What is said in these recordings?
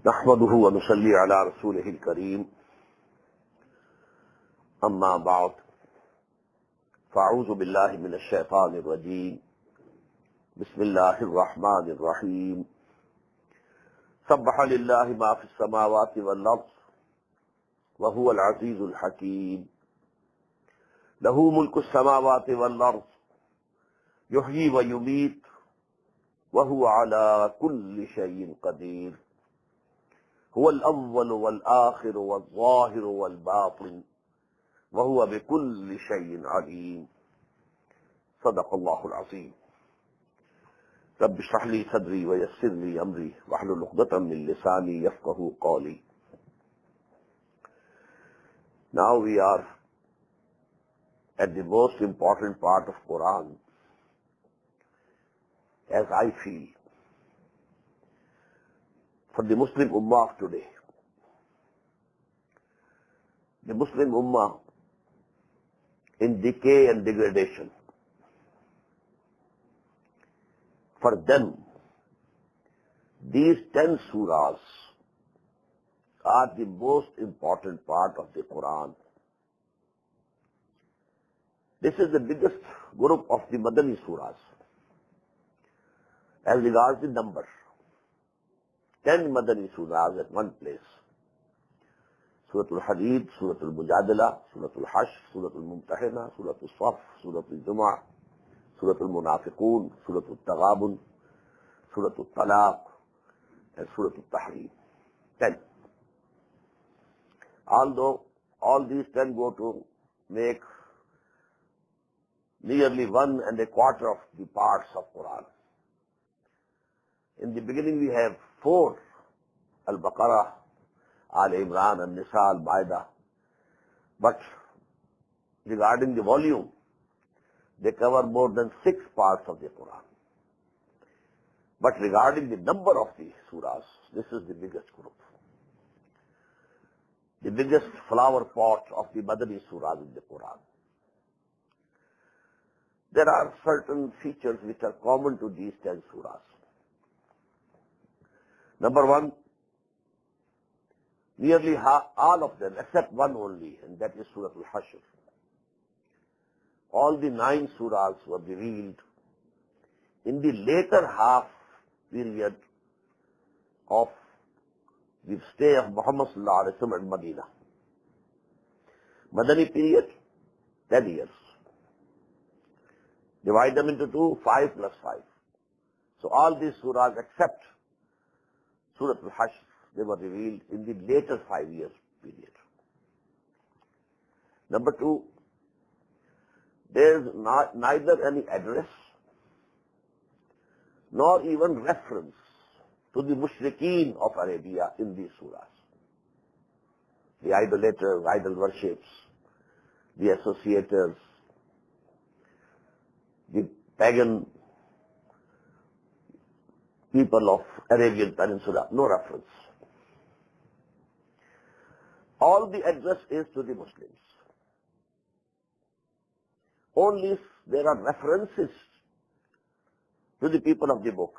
نحمده ونصلي على رسوله الكريم أما بعد فأعوذ بالله من الشيطان الرجيم بسم الله الرحمن الرحيم سبح لله ما في السماوات والأرض وهو العزيز الحكيم له ملك السماوات والأرض يحيي ويميت وهو على كل شيء قدير هو الأول والآخر والظاهر والباطن وهو بكل شيء عليم صدق الله العظيم رب اشرح لي صدري ويسر لي أمري واحلل عقدة من لساني يفقهوا قولي. Now we are at the most important part of Qur'an, as I feel, for the Muslim Ummah of today. The Muslim Ummah in decay and degradation. For them, these 10 surahs are the most important part of the Qur'an. This is the biggest group of the Madani surahs as regards the number. 10 Madani surahs at one place. Surah Al-Hadid, Surah Al-Mujadala, Surah Al-Hashr, Surah Al-Mumtahina, Surah Al-Saf, Surah Al-Jumu'ah, Surah Al-Munafiqun, Surah Al-Taghabun, Surah Al-Talaq, and Surah Al-Tahrim. 10. Although all these 10 go to make nearly 1 1/4 of the parts of Qur'an. In the beginning we have 4, Al-Baqarah, Al-Imran, Al-Nisa, Al-Bayyinah. But regarding the volume, they cover more than 6 parts of the Qur'an. But regarding the number of the surahs, this is the biggest group. The biggest flower pot of the Madani surahs in the Qur'an. There are certain features which are common to these 10 surahs. Number 1, nearly all of them, except one only, and that is Surah Al-Hashr. All the 9 surahs were revealed in the later half period of the stay of Muhammad sallallahu alaihi wasallam in Medina. Madani period, 10 years. Divide them into 2, 5 plus 5. So all these surahs except Surah Al-Hashr, they were revealed in the later 5 years period. Number 2, there is neither any address nor even reference to the mushrikeen of Arabia in these surahs. The idolaters, idol worships, the associators, the pagan people of Arabian Peninsula, no reference. All the address is to the Muslims. Only there are references to the people of the book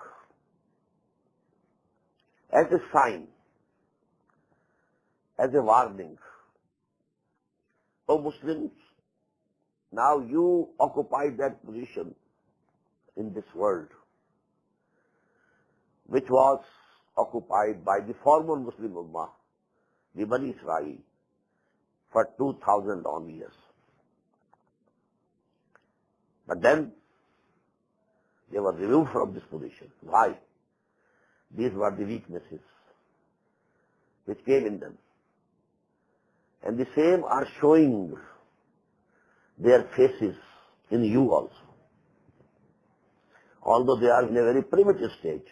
as a sign, as a warning. O Muslims, now you occupy that position in this world which was occupied by the former Muslim Ummah, the Bani Israel, for 2,000 long years. But then they were removed from this position. Why? These were the weaknesses which came in them. And the same are showing their faces in you also. Although they are in a very primitive stage,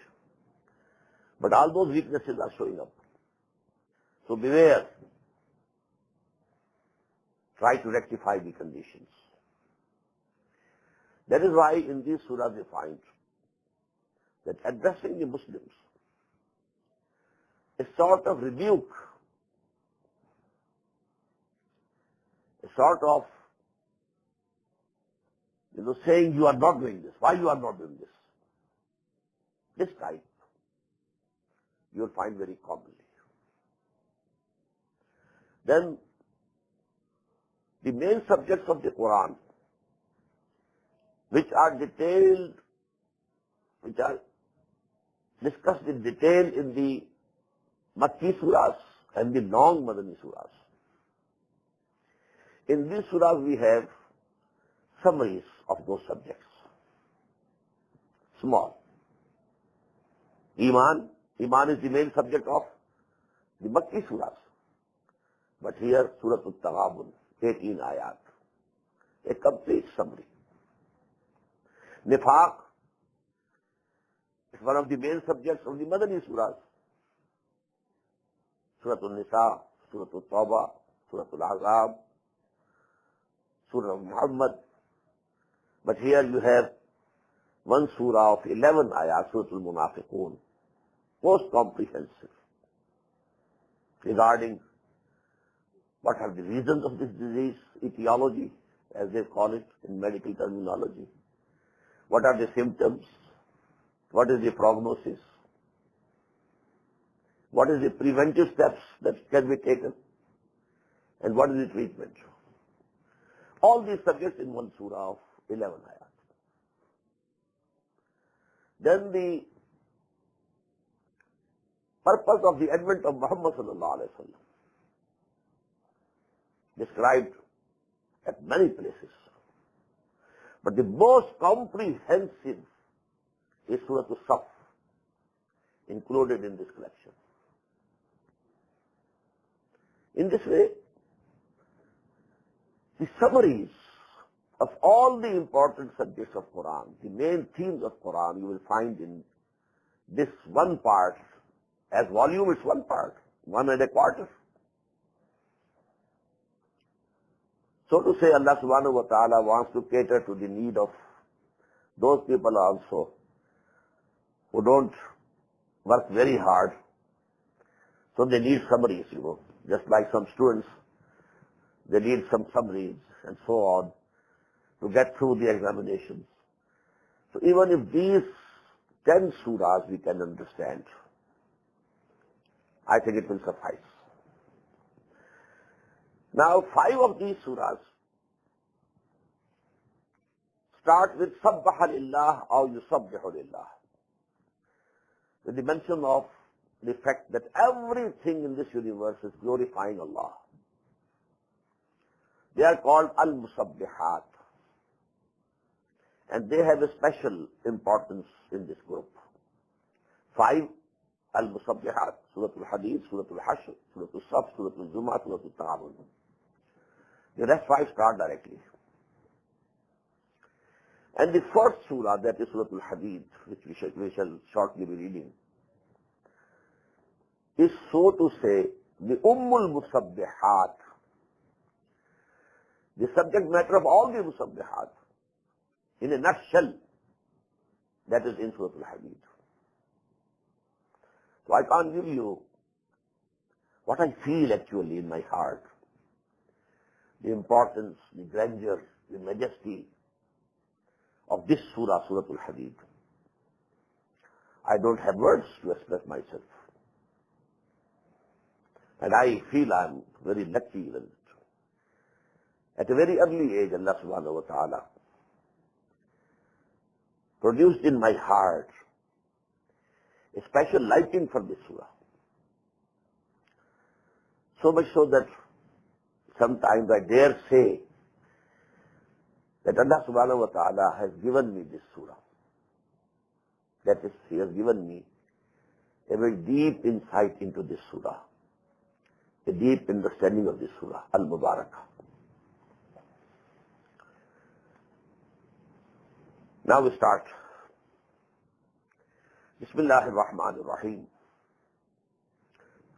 but all those weaknesses are showing up. So beware. Try to rectify the conditions. That is why in these surahs we find that addressing the Muslims is sort of rebuke, a sort of, saying you are not doing this. Why you are not doing this? This type. you'll find very commonly. Then the main subjects of the Qur'an, which are detailed, which are discussed in detail in the Makki surahs and the long Madani surahs. In these surahs we have summaries of those subjects. Small. Iman is the main subject of the Makki surahs. But here, Surah Al-Taghabun, 18 ayat, a complete summary. Nifaq is one of the main subjects of the Madani surahs. Surah Al-Nisa, Surah Al-Tawbah, Surah Al-Ahzab, Surah Muhammad. But here you have one surah of 11 ayat, Surah Al-Munafiqun, most comprehensive, regarding what are the reasons of this disease, etiology, as they call it in medical terminology. What are the symptoms? What is the prognosis? What is the preventive steps that can be taken? And what is the treatment? All these subjects in one surah of 11 ayat. Then the purpose of the advent of Muhammad sallallahu alaihi wasallam, described at many places. But the most comprehensive is Surah Al-Saf, included in this collection. In this way, the summaries of all the important subjects of Qur'an, the main themes of Qur'an, you will find in this one part. As volume, it's one part, 1 1/4. So to say, Allah subhanahu wa ta'ala wants to cater to the need of those people also who don't work very hard. So they need summaries, just like some students, they need some summaries and so on to get through the examinations. So even if these 10 surahs we can understand, I think it will suffice. Now, 5 of these surahs start with Sabbaha lillah or Yusabbihu lillah, with the mention of the fact that everything in this universe is glorifying Allah. They are called Al-Musabbihat, and they have a special importance in this group. 5 Al-Musabbihat, Surah Al-Hadid, Surah Al-Hashr, Surah Al-Saf, Surah Al-Jumu'ah, Surah Al-Taghabun. The rest 5 start directly. And the first surah, that is Surah Al-Hadid, which we shall shortly be reading, is, so to say, the Ummul Musabbihat, the subject matter of all the Musabbihat, in a nutshell, that is in Surah Al-Hadid. So I can't give you what I feel actually in my heart, the importance, the grandeur, the majesty of this surah, Surah Al-Hadid. I don't have words to express myself. And I feel I'm very lucky that at a very early age, Allah subhanahu wa ta'ala produced in my heart a special liking for this surah. So much so that sometimes I dare say that Allah subhanahu wa ta'ala has given me this surah. That is, He has given me a very deep insight into this surah, a deep understanding of this surah, Al-Mubarakah. Now we start. Bismillahir Rahmanir Rahim.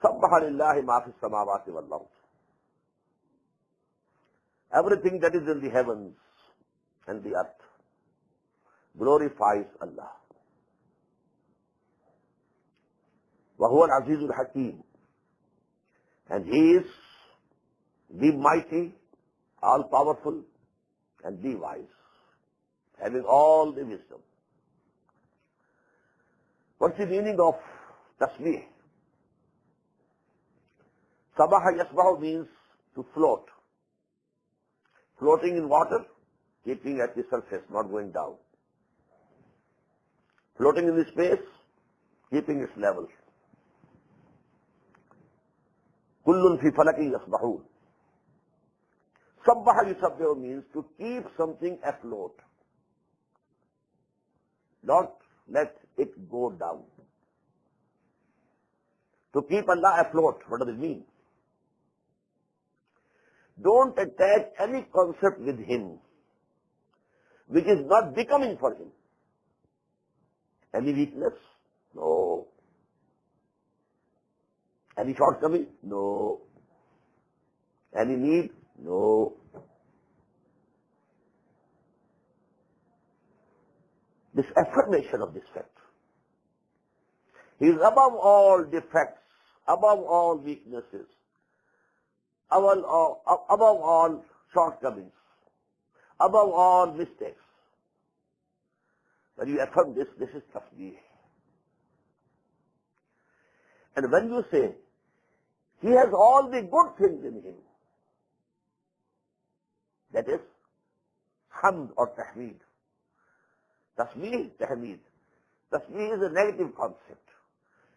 Sabbaha lillahi ma fis samawati wal ard. Everything that is in the heavens and the earth glorifies Allah. Wa huwa al-azizul hakim. And He is the mighty, all-powerful, and the wise, having all the wisdom. What's the meaning of tasbih? Sabaha yasbahu means to float. Floating in water, keeping at the surface, not going down. Floating in the space, keeping its level. Kullun fi falakin yasbahun. Sabbaha yusabbihu means to keep something afloat. Not let it go down. To keep Allah afloat, what does it mean? Don't attach any concept with Him which is not becoming for Him. Any weakness? No. Any shortcoming? No. Any need? No. This affirmation of this fact. He is above all defects, above all weaknesses, above all shortcomings, above all mistakes. When you affirm this, this is tasbih. And when you say, He has all the good things in Him, that is hamd or tahmeed. Tasbih, tahmeed. Tasbih is a negative concept.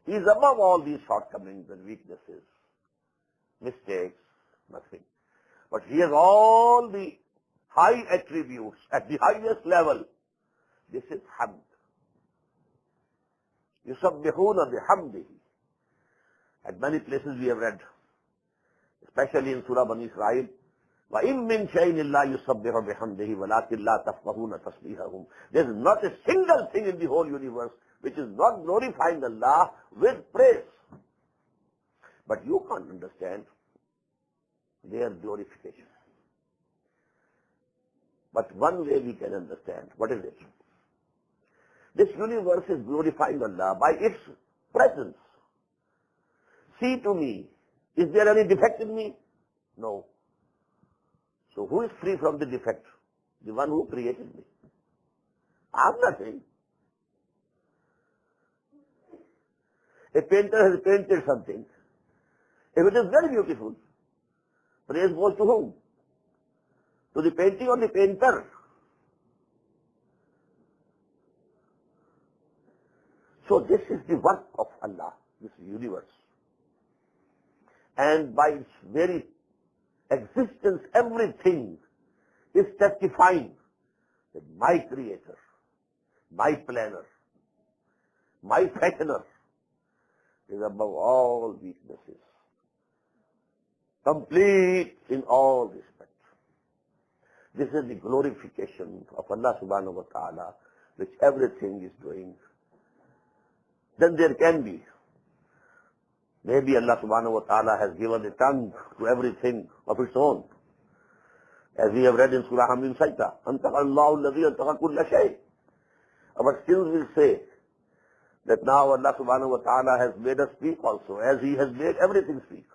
He is above all these shortcomings and weaknesses, mistakes, nothing. But He has all the high attributes at the highest level. This is hamd. Yusabbihuna bihamdihi. At many places we have read, especially in Surah Bani Israel, وَإِن مِّن شَيْءٍ إِلَّا يُسَبِّحُ بِحَمْدِهِ وَلَكِنْ لَا تَفْقَهُونَ تَسْبِيحَهُمْ. There is not a single thing in the whole universe which is not glorifying Allah with praise. But you can't understand their glorification. But one way we can understand. What is it? This universe is glorifying Allah by its presence. See to me. Is there any defect in me? No. So who is free from the defect? The one who created me. I have nothing. A painter has painted something. If it is very beautiful, praise goes to whom? To the painting or the painter? So this is the work of Allah, this universe. And by its very existence, everything is testifying that my creator, my planner, my fashioner is above all weaknesses, complete in all respects. This is the glorification of Allah subhanahu wa ta'ala, which everything is doing. Then there can be, maybe Allah subhanahu wa ta'ala has given a tongue to everything of its own. As we have read in Surah Hamim Saita, Antakallahu alladhi antaka kulla shay. But still we say that now Allah subhanahu wa ta'ala has made us speak also, as He has made everything speak.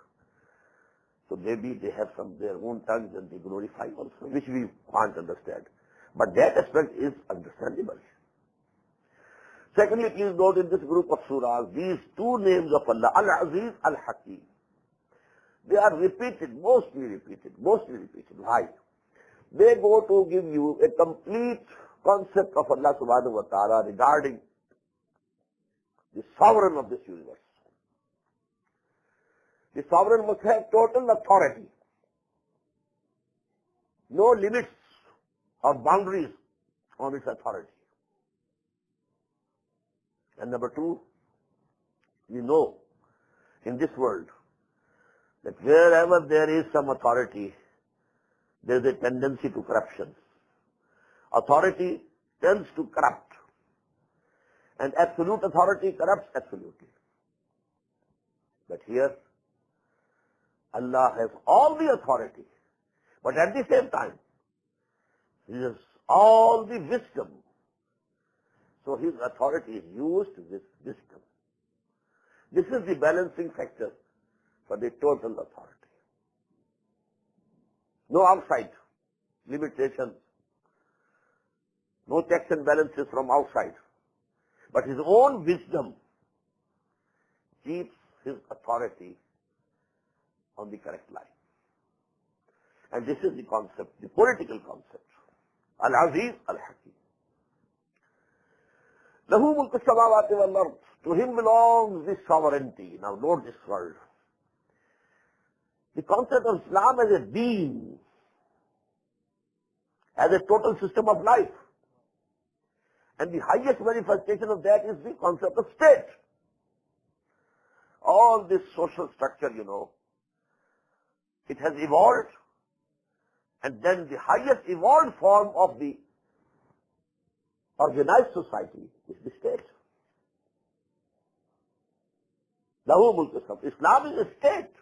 So maybe they have some their own tongues and they glorify also, which we can't understand. But that aspect is understandable. Secondly, please note in this group of surahs, these two names of Allah, Al-Aziz, Al-Hakim. They are repeated, mostly repeated. Why? They go to give you a complete concept of Allah subhanahu wa ta'ala regarding the sovereign of this universe. The sovereign must have total authority. No limits or boundaries on its authority. And number two, we know in this world that wherever there is some authority, there is a tendency to corruption. Authority tends to corrupt. And absolute authority corrupts absolutely. But here, Allah has all the authority, but at the same time, He has all the wisdom. So His authority is used with wisdom. This is the balancing factor for the total authority. No outside limitations, no checks and balances from outside, but His own wisdom keeps His authority on the correct line. And this is the concept, the political concept. Al-Aziz Al-Hakim. Lahu mulku samawati wal ard. To him belongs this sovereignty. Now note this word. The concept of Islam as a deen, as a total system of life. And the highest manifestation of that is the concept of state. All this social structure, it has evolved, and then the highest evolved form of the organized society is the state. Lahu mulku samawati. Islam is a state.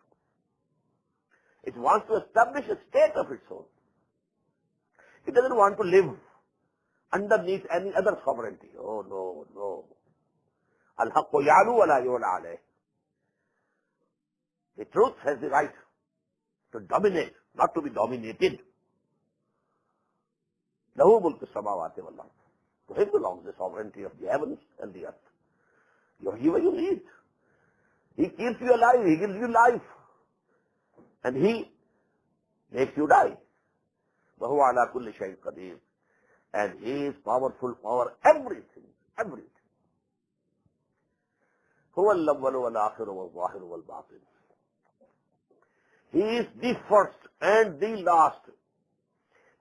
It wants to establish a state of its own. It doesn't want to live underneath any other sovereignty. Oh, no. Al-haqqu ya'lu wa la yu'la alayh. The truth has the right to dominate, not to be dominated. Lahu mulku samawati wal ard. To him belongs the sovereignty of the heavens and the earth. You give what you need. He keeps you alive. He gives you life. And he makes you die. وَهُوَ عَلَى كُلِّ شَيْءٍ قَدِيرٌ. And he is powerful over everything. هُوَ الْأَوَّلُ وَالْآخِرُ وَالظَّاهِرُ وَالْبَاطِنُ. He is the first and the last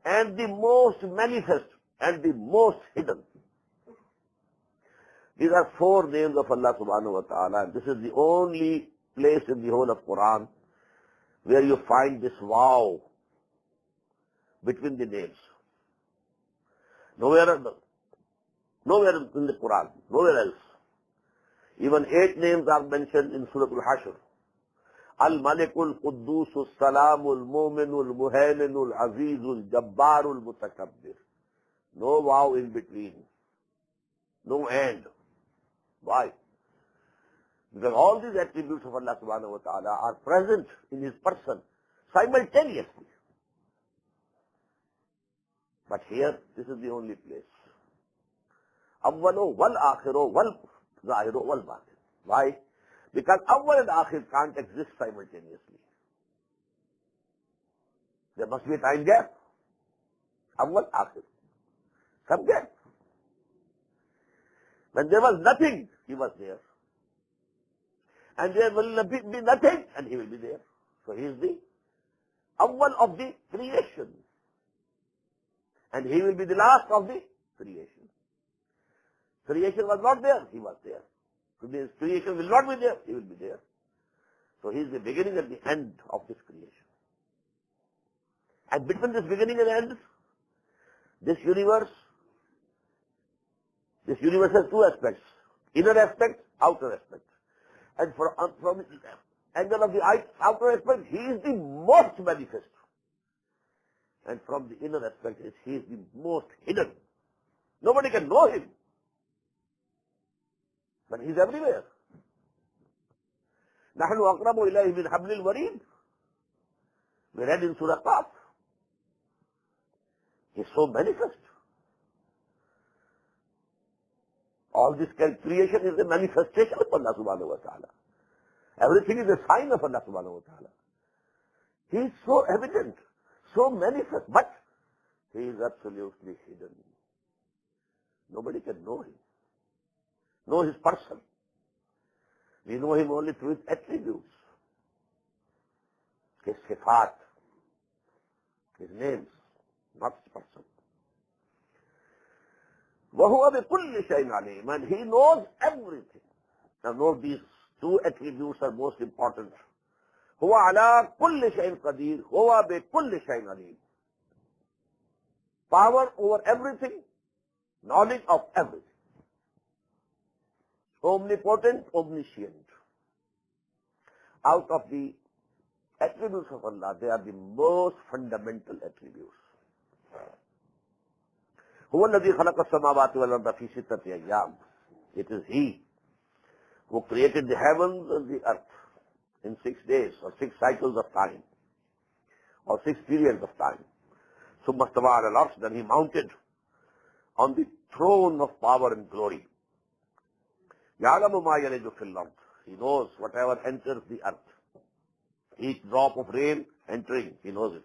and the most manifest and the most hidden. These are 4 names of Allah subhanahu wa ta'ala, and this is the only place in the whole of Qur'an where you find this wow between the names. Nowhere in the Qur'an, nowhere else. Even 8 names are mentioned in Surah Al-Hashr. Al-Malikul Quddusul Salamul Mu'minul Muhayminul Azizul Jabbarul Mutakabbir. No wow in between. No end. Why? Because all these attributes of Allah subhanahu wa ta'ala are present in His person simultaneously. But here, this is the only place. Awwalu wal akhiru wal zahiru wal batin. Why? Because awwal and akhir can't exist simultaneously. There must be a time gap. Awwal, akhir. Some gap. When there was nothing, He was there. And there will be nothing, and He will be there. So He is the awwal of the creation. And He will be the last of the creation. Creation was not there, He was there. Today's creation will not be there, He will be there. So He is the beginning and the end of this creation. And between this beginning and end, this universe has 2 aspects. Inner aspect, outer aspect. And from the angle of the outer aspect, He is the most manifest. And from the inner aspect, He is the most hidden. Nobody can know Him. But He is everywhere. نَحْنُ أَقْرَبُ إِلَيْهِ مِنْ حَبْلِ الْوَرِيدِ. We read in Surah Qaf. He is so manifest. All this creation is a manifestation of Allah subhanahu wa ta'ala. Everything is a sign of Allah subhanahu wa ta'ala. He is so evident, so manifest, but He is absolutely hidden. Nobody can know Him, know His person. We know Him only through His attributes, His sifat, His names, not His person. وَهُوَ بِكُلِّ شَيْءٍ عَلِيمٌ. And He knows everything. Now note these 2 attributes are most important. هُوَ عَلَى كُلِّ شَيْءٍ قَدِيرٌ هُوَ بِكُلِّ شَيْءٍ عَلِيمٌ. Power over everything, knowledge of everything. Omnipotent, omniscient. Out of the attributes of Allah, they are the most fundamental attributes. هو الذي خلق السماوات والأرض في 6 أيام. It is He who created the heavens and the earth in 6 days or 6 cycles of time or 6 periods of time. ثم استوى على العرش. Then He mounted on the throne of power and glory. يعلم ما يلج في الأرض. He knows whatever enters the earth. Each drop of rain entering, he knows it.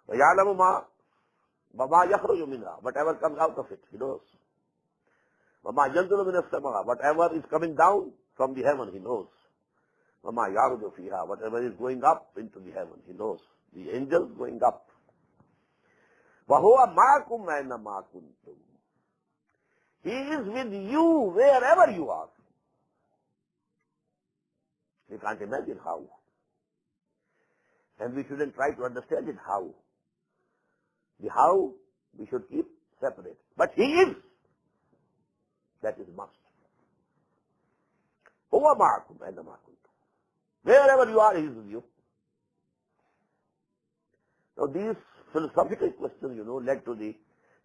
وَيَعْلَمُ مَا وَمَا يَخْرُجُ مِنْهَا, whatever comes out of it, he knows. وَمَا يَنْزِلُ مِنَ السَّمَاءِ, whatever is coming down from the heaven, he knows. وَمَا يَعْرُجُ فِيهَا, whatever is going up into the heaven, he knows. The angels going up. وَهُوَ مَعَكُمْ أَيْنَمَا كُنْتُمْ, he is with you wherever you are. We can't imagine how. And we shouldn't try to understand it how. The how we should keep separate. But he is. That is must. هُوَ مَعَكُمْ أَيْنَمَا كُنْتُمْ, wherever you are, he is with you. Now these philosophical questions, led to the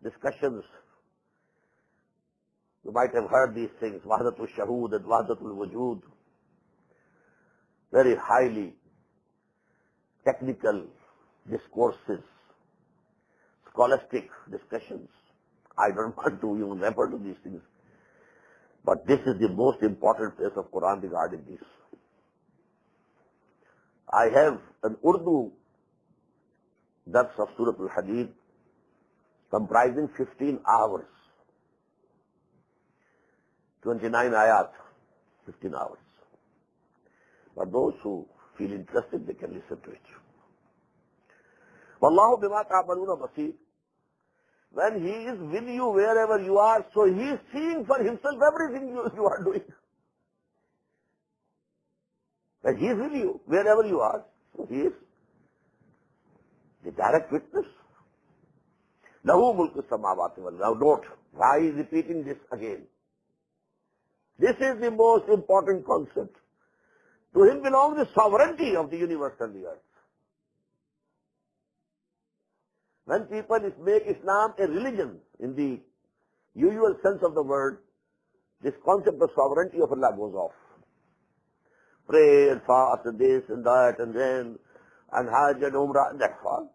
discussions. You might have heard these things, Wahdatul Shahood and Wahdatul Wujud. Very highly technical discourses, scholastic discussions. I don't want to even refer to these things. But this is the most important place of Qur'an regarding this. I have an Urdu dars of Surah Al-Hadid comprising 15 hours. 29 ayat, 15 hours. But those who feel interested, they can listen to it. Wallahu bima ta'maluna basir. When he is with you wherever you are, so he is seeing for himself everything you are doing. When he is with you wherever you are, so he is the direct witness. Lahu mulku samawati wal ardh. Now note, why is repeating this again? This is the most important concept. To him belongs the sovereignty of the universe and the earth. When people make Islam a religion in the usual sense of the word, this concept of sovereignty of Allah goes off. Pray and fast and this and that and then and Hajj and Umrah, and that's all.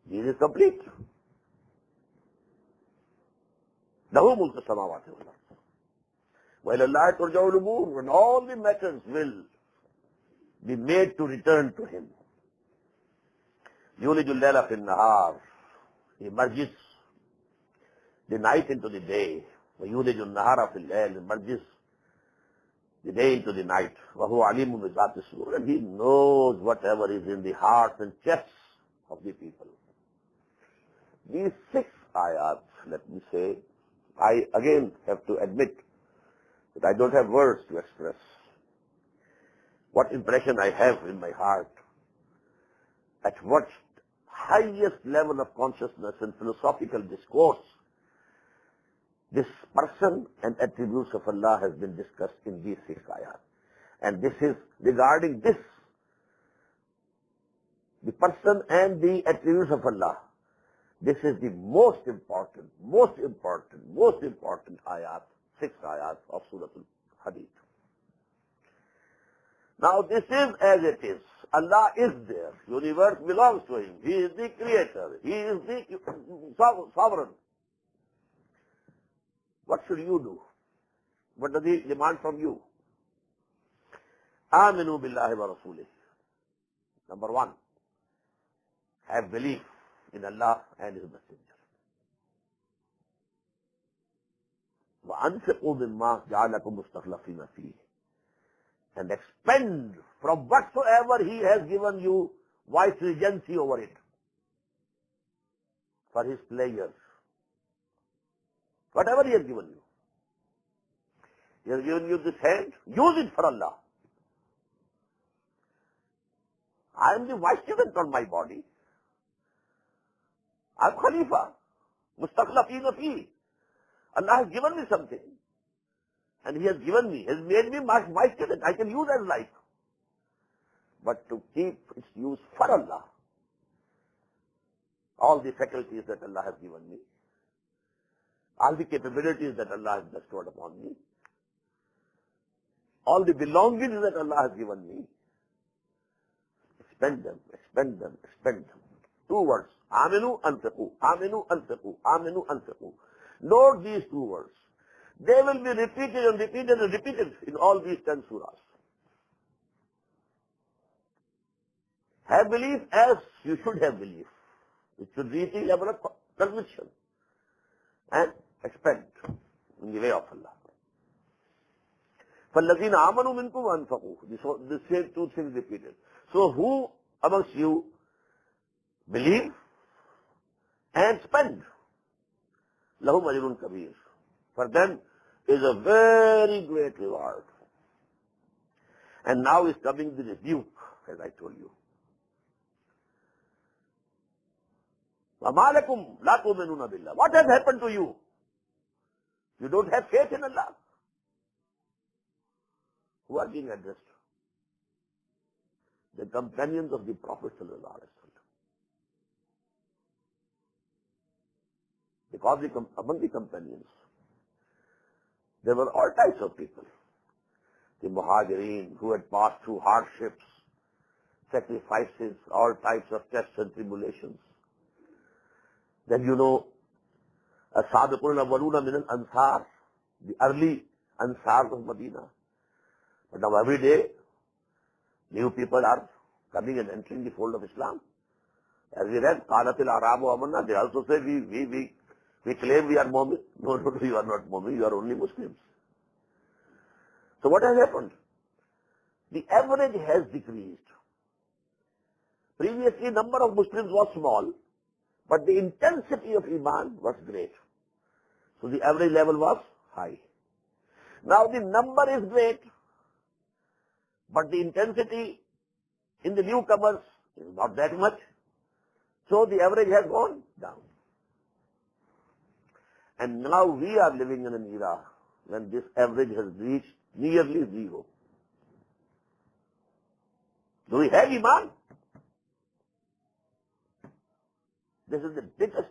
This is complete. Lahu mulku samawati wal ardh. Wa ila Allahi turja'u al-umur, when all the matters will be made to return to him. Yuliju al-layla fi an-nahar, he merges the night into the day. Wa yuliju an-nahara fi al-layl, he merges the day into the night. Wa huwa alimun bi dhati as-sudur, and he knows whatever is in the hearts and chests of the people. These 6 ayats, let me say, I again have to admit that I don't have words to express what impression I have in my heart, at what highest level of consciousness and philosophical discourse this person and attributes of Allah has been discussed in these 6 ayat. And this is regarding this, the person and the attributes of Allah. This is the most important ayat, 6 ayat of Surah Al-Hadid. Now this is as it is. Allah is there. Universe belongs to him. He is the creator. He is the sovereign. What should you do? What does he demand from you? Aminu billahi wa rasulih. Number 1, have belief in Allah and his messenger. وَأَنْفِقُوا مِمَّا جَعَلَكُمْ مُسْتَخْلَفِينَ فِيهِ, and expend from whatsoever he has given you vice regency over it for his pleasure. Whatever he has given you. He has given you this hand, use it for Allah. I am the vicegerent on my body. I am Khalifa. Mustakhlafina fi. Allah has given me something. And he has given me, has made me vicegerent. I can use as like. But to keep its use for Allah. All the faculties that Allah has given me. All the capabilities that Allah has bestowed upon me. All the belongings that Allah has given me. Expend them, expend them, expend them. 2 words. Aminu anfiqu, aminu anfiqu, aminu anfiqu. Note these 2 words. They will be repeated and repeated and repeated in all these 10 surahs. Have belief as you should have belief. It should reach the level of conviction and expend in the way of Allah. فَالَّذِينَ آمَنُوا مِنْكُمْ وَأَنْفَقُوا. The same two things repeated. So who amongst you believe and spend? لَهُمْ أَجْرٌ كَبِيرٌ. For them is a very great reward. And now is coming the rebuke, as I told you. وَمَا لَكُمْ لَا تُؤْمِنُونَ بِاللَّهِ. What has happened to you? You don't have faith in Allah. Who are being addressed? The companions of the Prophet ﷺ. Because among the companions, there were all types of people. The Muhajirin who had passed through hardships, sacrifices, all types of tests and tribulations. Then As-Sabiqun al-Awwaluna min al-Ansar, the early Ansars of Medina. But now every day, new people are coming and entering the fold of Islam. As we read, قَالَتِ الْأَعْرَابُ آمَنَّا. They also say, we claim we are Mu'min. No, you are not Mu'min, you are only Muslims. So what has happened? The average has decreased. Previously, number of Muslims was small, but the intensity of Iman was great. So the average level was high. Now the number is great, but the intensity in the newcomers is not that much. So the average has gone down. And now we are living in an era when this average has reached nearly zero. Do we have Iman? This is the biggest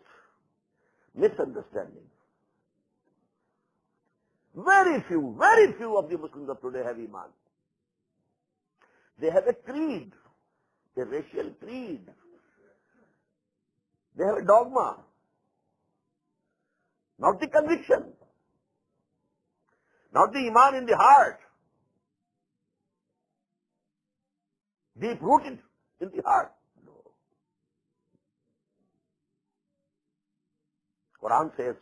misunderstanding. Very few of the Muslims of today have Iman. They have a creed, a racial creed. They have a dogma, not the conviction, not the Iman in the heart, deep rooted in the heart. No. Qur'an says,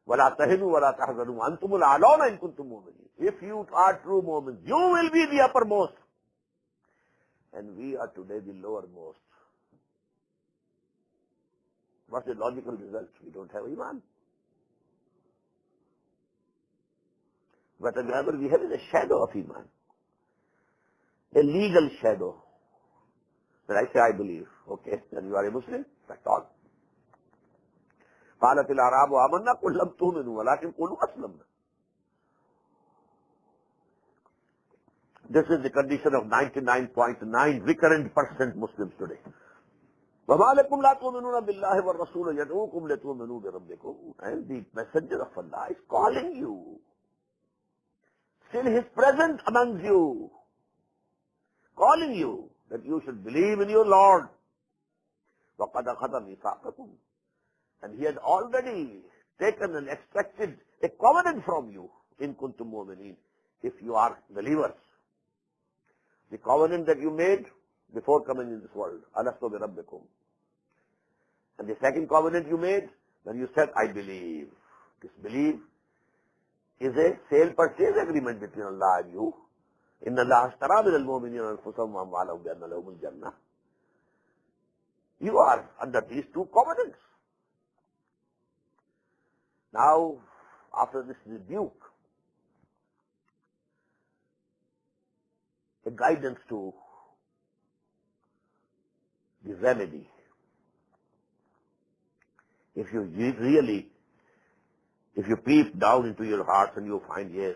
وَلَا تَهِنُوا وَلَا تَحْزَنُوا أَنْتُمُ الْأَعْلَوْنَ إِن كُنتُم مُؤْمِنِينَ. If you are true Mu'mins, you will be the uppermost. And we are today the lowermost. What's the logical result? We don't have Iman. Whatever we have is a shadow of Iman. A legal shadow. When I say I believe, okay, then you are a Muslim, that's all. قالت الأعراب آمنا قل لم تؤمنوا ولكن قولوا أسلمنا. This is the condition of 99.9 recurrent % Muslims today. وما لكم لا تؤمنون بالله والرسول يدعوكم لتؤمنوا بربكم. And the messenger of Allah is calling you. Still he is present amongst you, calling you that you should believe in your Lord. وقد أخذ ميثاقكم. And he had already taken and extracted a covenant from you, in kuntum mu'minin, if you are believers. The covenant that you made before coming in this world, alastu bi rabbikum. And the second covenant you made, when you said, I believe. This belief is a sale-purchase agreement between Allah and you. Inna Allah ashtara min al-mu'minina anfusahum wa amwalahum bi anna lahumul jannah. You are under these two covenants. Now, after this rebuke, a guidance to the remedy. If you peep down into your hearts and you find, yes,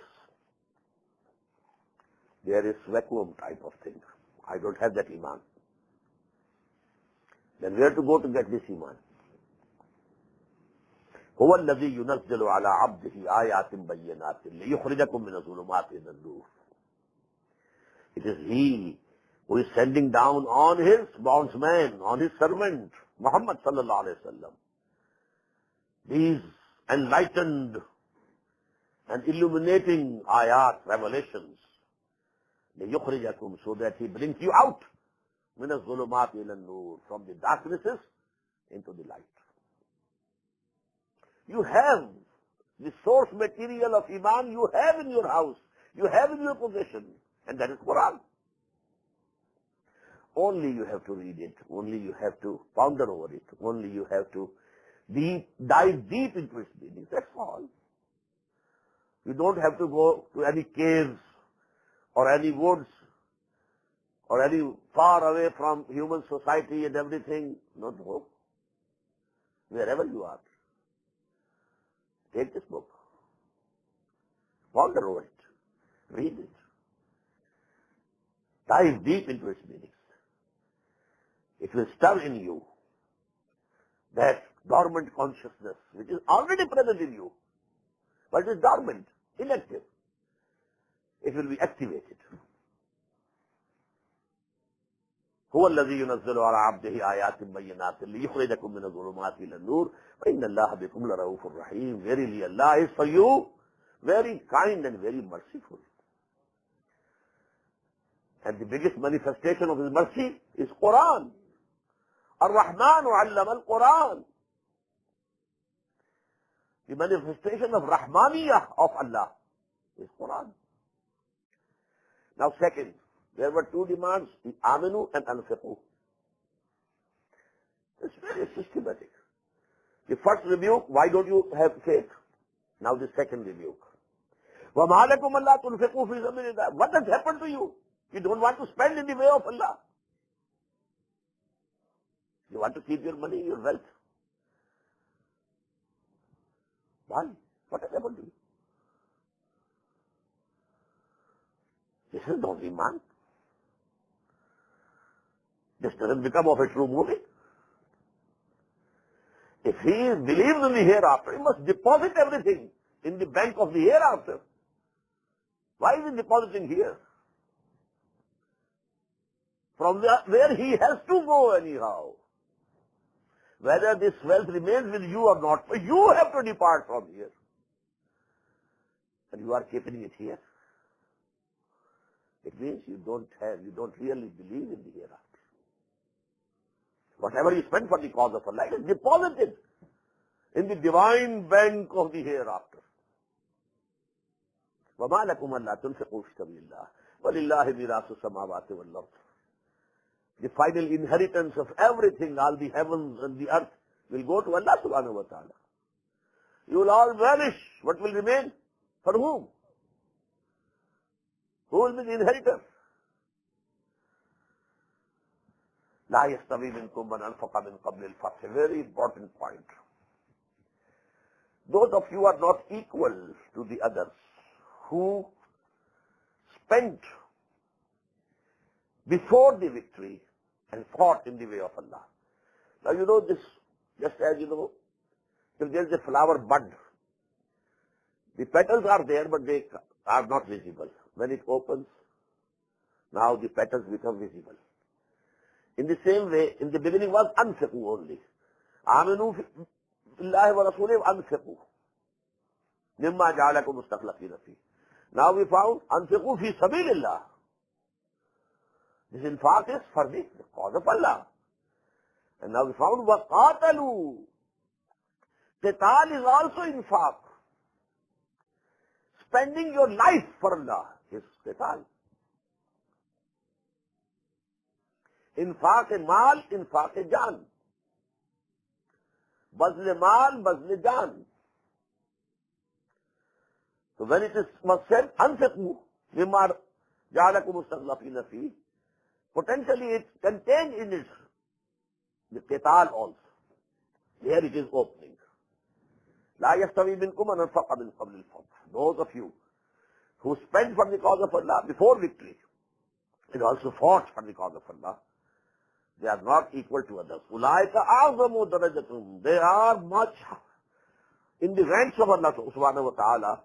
there is vacuum type of thing. I don't have that Iman. Then where to go to get this Iman? هو الذي ينزل على عبده آيات بينات ليخرجكم من الظلمات إلى النور. It is He who is sending down on His bondsman, on His servant, Muhammad sallallahu alayhi wa sallam, these enlightened and illuminating ayat, revelations, لِيُخْرِجَكُمْ, so that he brings you out مِنَ الظُّلُمَاتِ إِلَى النُّورِ, from the darknesses into the light. You have the source material of Iman, you have in your house, you have in your possession, and that is Qur'an. Only you have to read it, only you have to ponder over it, only you have to dive deep into its meaning. That's all. You don't have to go to any caves or any woods or any far away from human society and everything. No. Wherever you are, take this book, ponder over it, read it, dive deep into its meanings. It will stir in you that dormant consciousness which is already present in you, but it is dormant, inactive. It will be activated. هو الذي ينزل على عبده آيات بينات ليخرجكم من الظلمات إلى النور وإن الله بكم لرؤوف رحيم. Verily Allah is for you very kind and very merciful. And the biggest manifestation of His mercy is Qur'an. Ar-Rahman allama al-Qur'an. The manifestation of Rahmaniyah of Allah is Qur'an. Now second, there were two demands, the aminu and anfiqu. It's very systematic. The first rebuke, why don't you have faith? Now the second rebuke. وَمَا لَكُمْ أَلَّا تُنْفِقُوا فِي سَبِيلِ اللَّهِ. What has happened to you? You don't want to spend in the way of Allah. You want to keep your money, your wealth. Why? What has happened to you? This is not Iman. This doesn't become of a true movie. If he believes in the hereafter, he must deposit everything in the bank of the hereafter. Why is he depositing here? From where he has to go anyhow. Whether this wealth remains with you or not, you have to depart from here. And you are keeping it here. It means you don't really believe in the hereafter. Whatever you spend for the cause of Allah is deposited in the divine bank of the hereafter. وَمَا لَكُمْ أَلَّا تُنْفِقُوا فِي سَبِيلِ اللَّهِ وَلِلَّهِ مِيرَاثُ السَّمَاوَاتِ وَالْأَرْضِ. The final inheritance of everything, all the heavens and the earth, will go to Allah subhanahu wa ta'ala. You will all vanish. What will remain? For whom? Who will be the inheritor? لا يستوي منكم من أنفق من قبل الفتح. Very important point. Those of you are not equal to the others who spent before the victory and fought in the way of Allah. Now you know this, just as you know, if there is a flower bud, the petals are there but they are not visible. When it opens, now the petals become visible. In the same way, in the beginning was anfiqu only. Aminu billahi wa rasulihi anfiqu. Mimma ja'alakum mustakhlifina fi. Now we found anfiqu fi sabilillah. This infaq is for the cause of Allah. And now we found wa qatalu. Qital is also infaq. Spending your life for Allah is qital. इंफाक माल इंफाक जान, बज़्ल माल बज़्ल जान. So when it is said anfiqu mimma ja'alakum mustakhlifina fi, potentially it contains in it the qital also. Here it is opening. لا يستوي منكم من أنفق من قبل الفتح. Those of you who spent for the cause of Allah before victory and also fought for the cause of Allah, they are not equal to others. أولئك أعظم درجة. They are much in the ranks of Allah subhanahu wa ta'ala.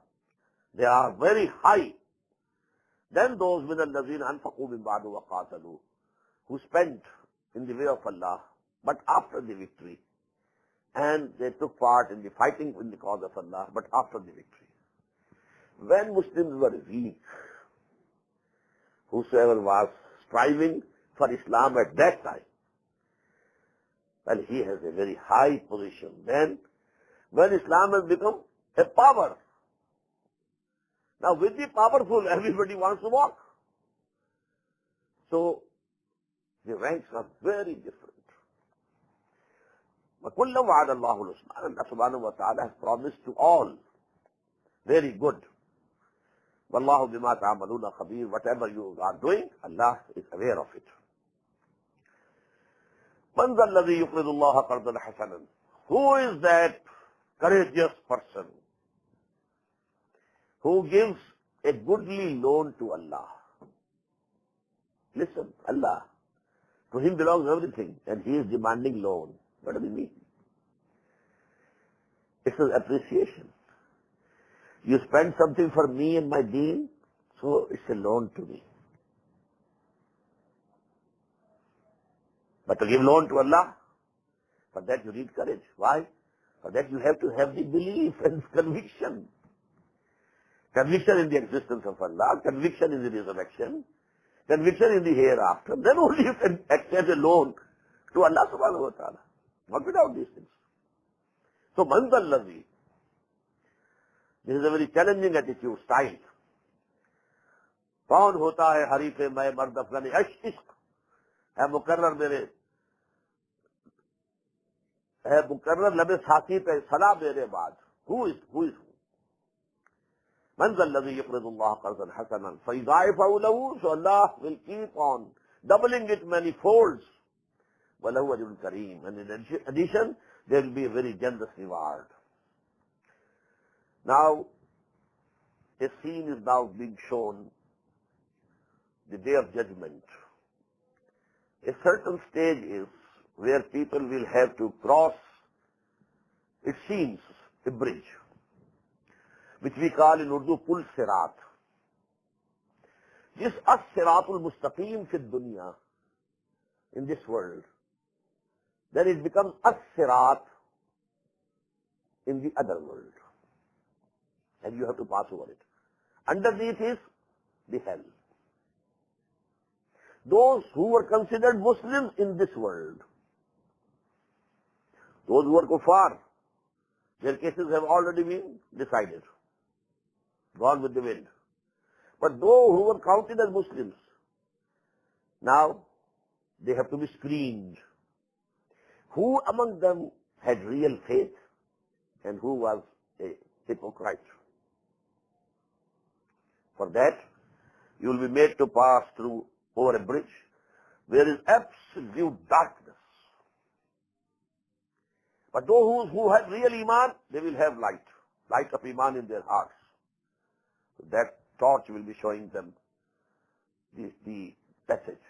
They are very high. Then those من الذين أنفقوا من بعد وقاتلوا, who spent in the way of Allah, but after the victory, and they took part in the fighting in the cause of Allah, but after the victory. when Muslims were weak, whosoever was striving for Islam at that time, well, he has a very high position. Then, when Islam has become a power, now with the powerful, everybody wants to walk. So, the ranks are very different. وَكُلًّا وَعَدَ اللَّهُ الْحُسْنَى. Allah subhanahu wa ta'ala has promised to all very good. وَاللَّهُ بِمَا تَعْمَلُونَ خَبِيرٌ. Whatever you are doing, Allah is aware of it. مَنْ ذَا الَّذِي يُقْرِضُ اللَّهَ قَرْضًا حَسَنًا. Who is that courageous person who gives a goodly loan to Allah? Listen, Allah. To him belongs everything, and he is demanding loan. What does it mean? It's an appreciation. You spend something for me and my deen, so it's a loan to me. But to give loan to Allah, for that you need courage. Why? For that you have to have the belief and conviction. Conviction in the existence of Allah, conviction in the resurrection, conviction in the hereafter. Then only you can accept a loan to Allah subhanahu wa ta'ala. Not without these things. So, man dhal ladhi. This is a very challenging attitude, style. कौन होता है हरीफ मैं मर्द अफगानी इश्क है मुकर्रर मेरे है मुकर्रर लबे साथी पे सलाह मेरे बाद who is who من ذا الذي يقرض الله قرضا حسنا فيضاعفه له, so Allah will keep on doubling it many folds. وله أجر كريم, and in addition there will be a very generous reward. Now a scene is now being shown, the day of judgment. A certain stage is where people will have to cross, it seems, a bridge, which we call in Urdu Pul Sirat. This As-Siratul Mustaqim fi dunya, in this world, then it becomes As-Sirat in the other world. And you have to pass over it. Underneath is the hell. Those who were considered Muslims in this world, those who were kuffar, their cases have already been decided, gone with the wind. But those who were counted as Muslims, now they have to be screened. Who among them had real faith and who was a hypocrite? For that, you will be made to pass through over a bridge where is absolute darkness. But those who have real Iman, they will have light of Iman in their hearts. So that torch will be showing them the passage.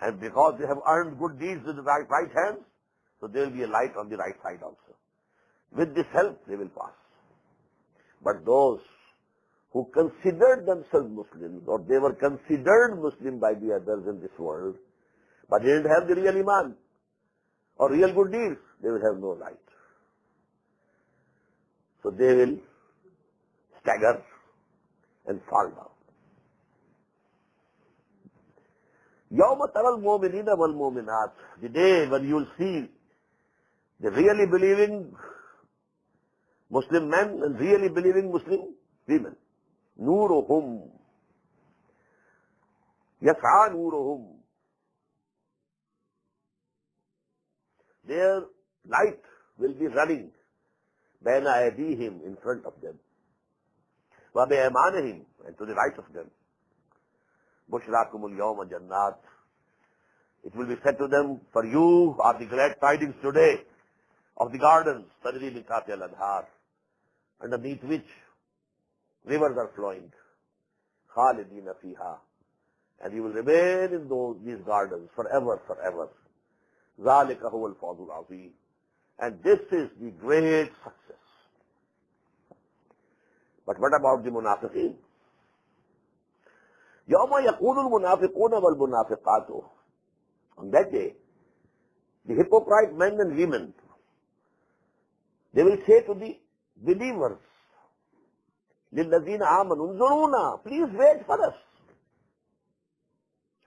And because they have earned good deeds with the right hands, so there will be a light on the right side also. With this help, they will pass. But those who considered themselves Muslims, or they were considered Muslim by the others in this world, but they didn't have the real Iman or real good deeds, they will have no light. So they will stagger and fall down. يَوْمَ تَرَى الْمُؤْمِنِينَ وَالْمُؤْمِنَاتِ, the day when you will see the really believing Muslim men and really believing Muslim women. نُورُهُمْ يَسْعَى نُورُهُمْ, their light will be running بَيْنَ أَيْدِيهِمْ, in front of them, وَبِأَيْمَانِهِمْ, and to the right of them. بُشْرَاكُمُ الْيَوْمَ جَنَّاتٍ, it will be said to them, for you are the glad tidings today of the gardens, تَجْرِي مِنْ تَحْتِهَا الْأَنْهَارُ, underneath which rivers are flowing, خَالِدِينَ فِيهَا, and you will remain in these gardens forever. ذَلِكَ هُوَ الْفَوْزُ الْعَظِيمُ, and this is the great success. But what about the munafiqeen? يَوْمَ يَقُولُ الْمُنَافِقُونَ وَالْمُنَافِقَاتُ, on that day, the hypocrite men and women, they will say to the believers, لِلَّذِينَ آمَنُوا انظُرُونَا. Please wait for us.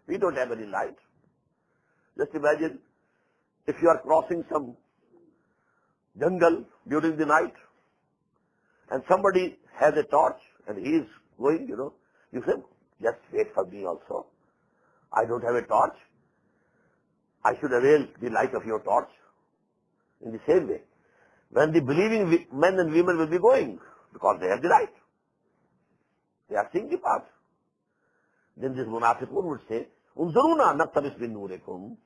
We don't have any light. Just imagine if you are crossing some jungle during the night and somebody has a torch and he is going, you say, just wait for me also. I don't have a torch. I should avail the light of your torch. In the same way, when the believing men and women will be going, because they have the light. They are seeing the path. Then this munafiqun would say, Unzuruna naqtabis min nurikum.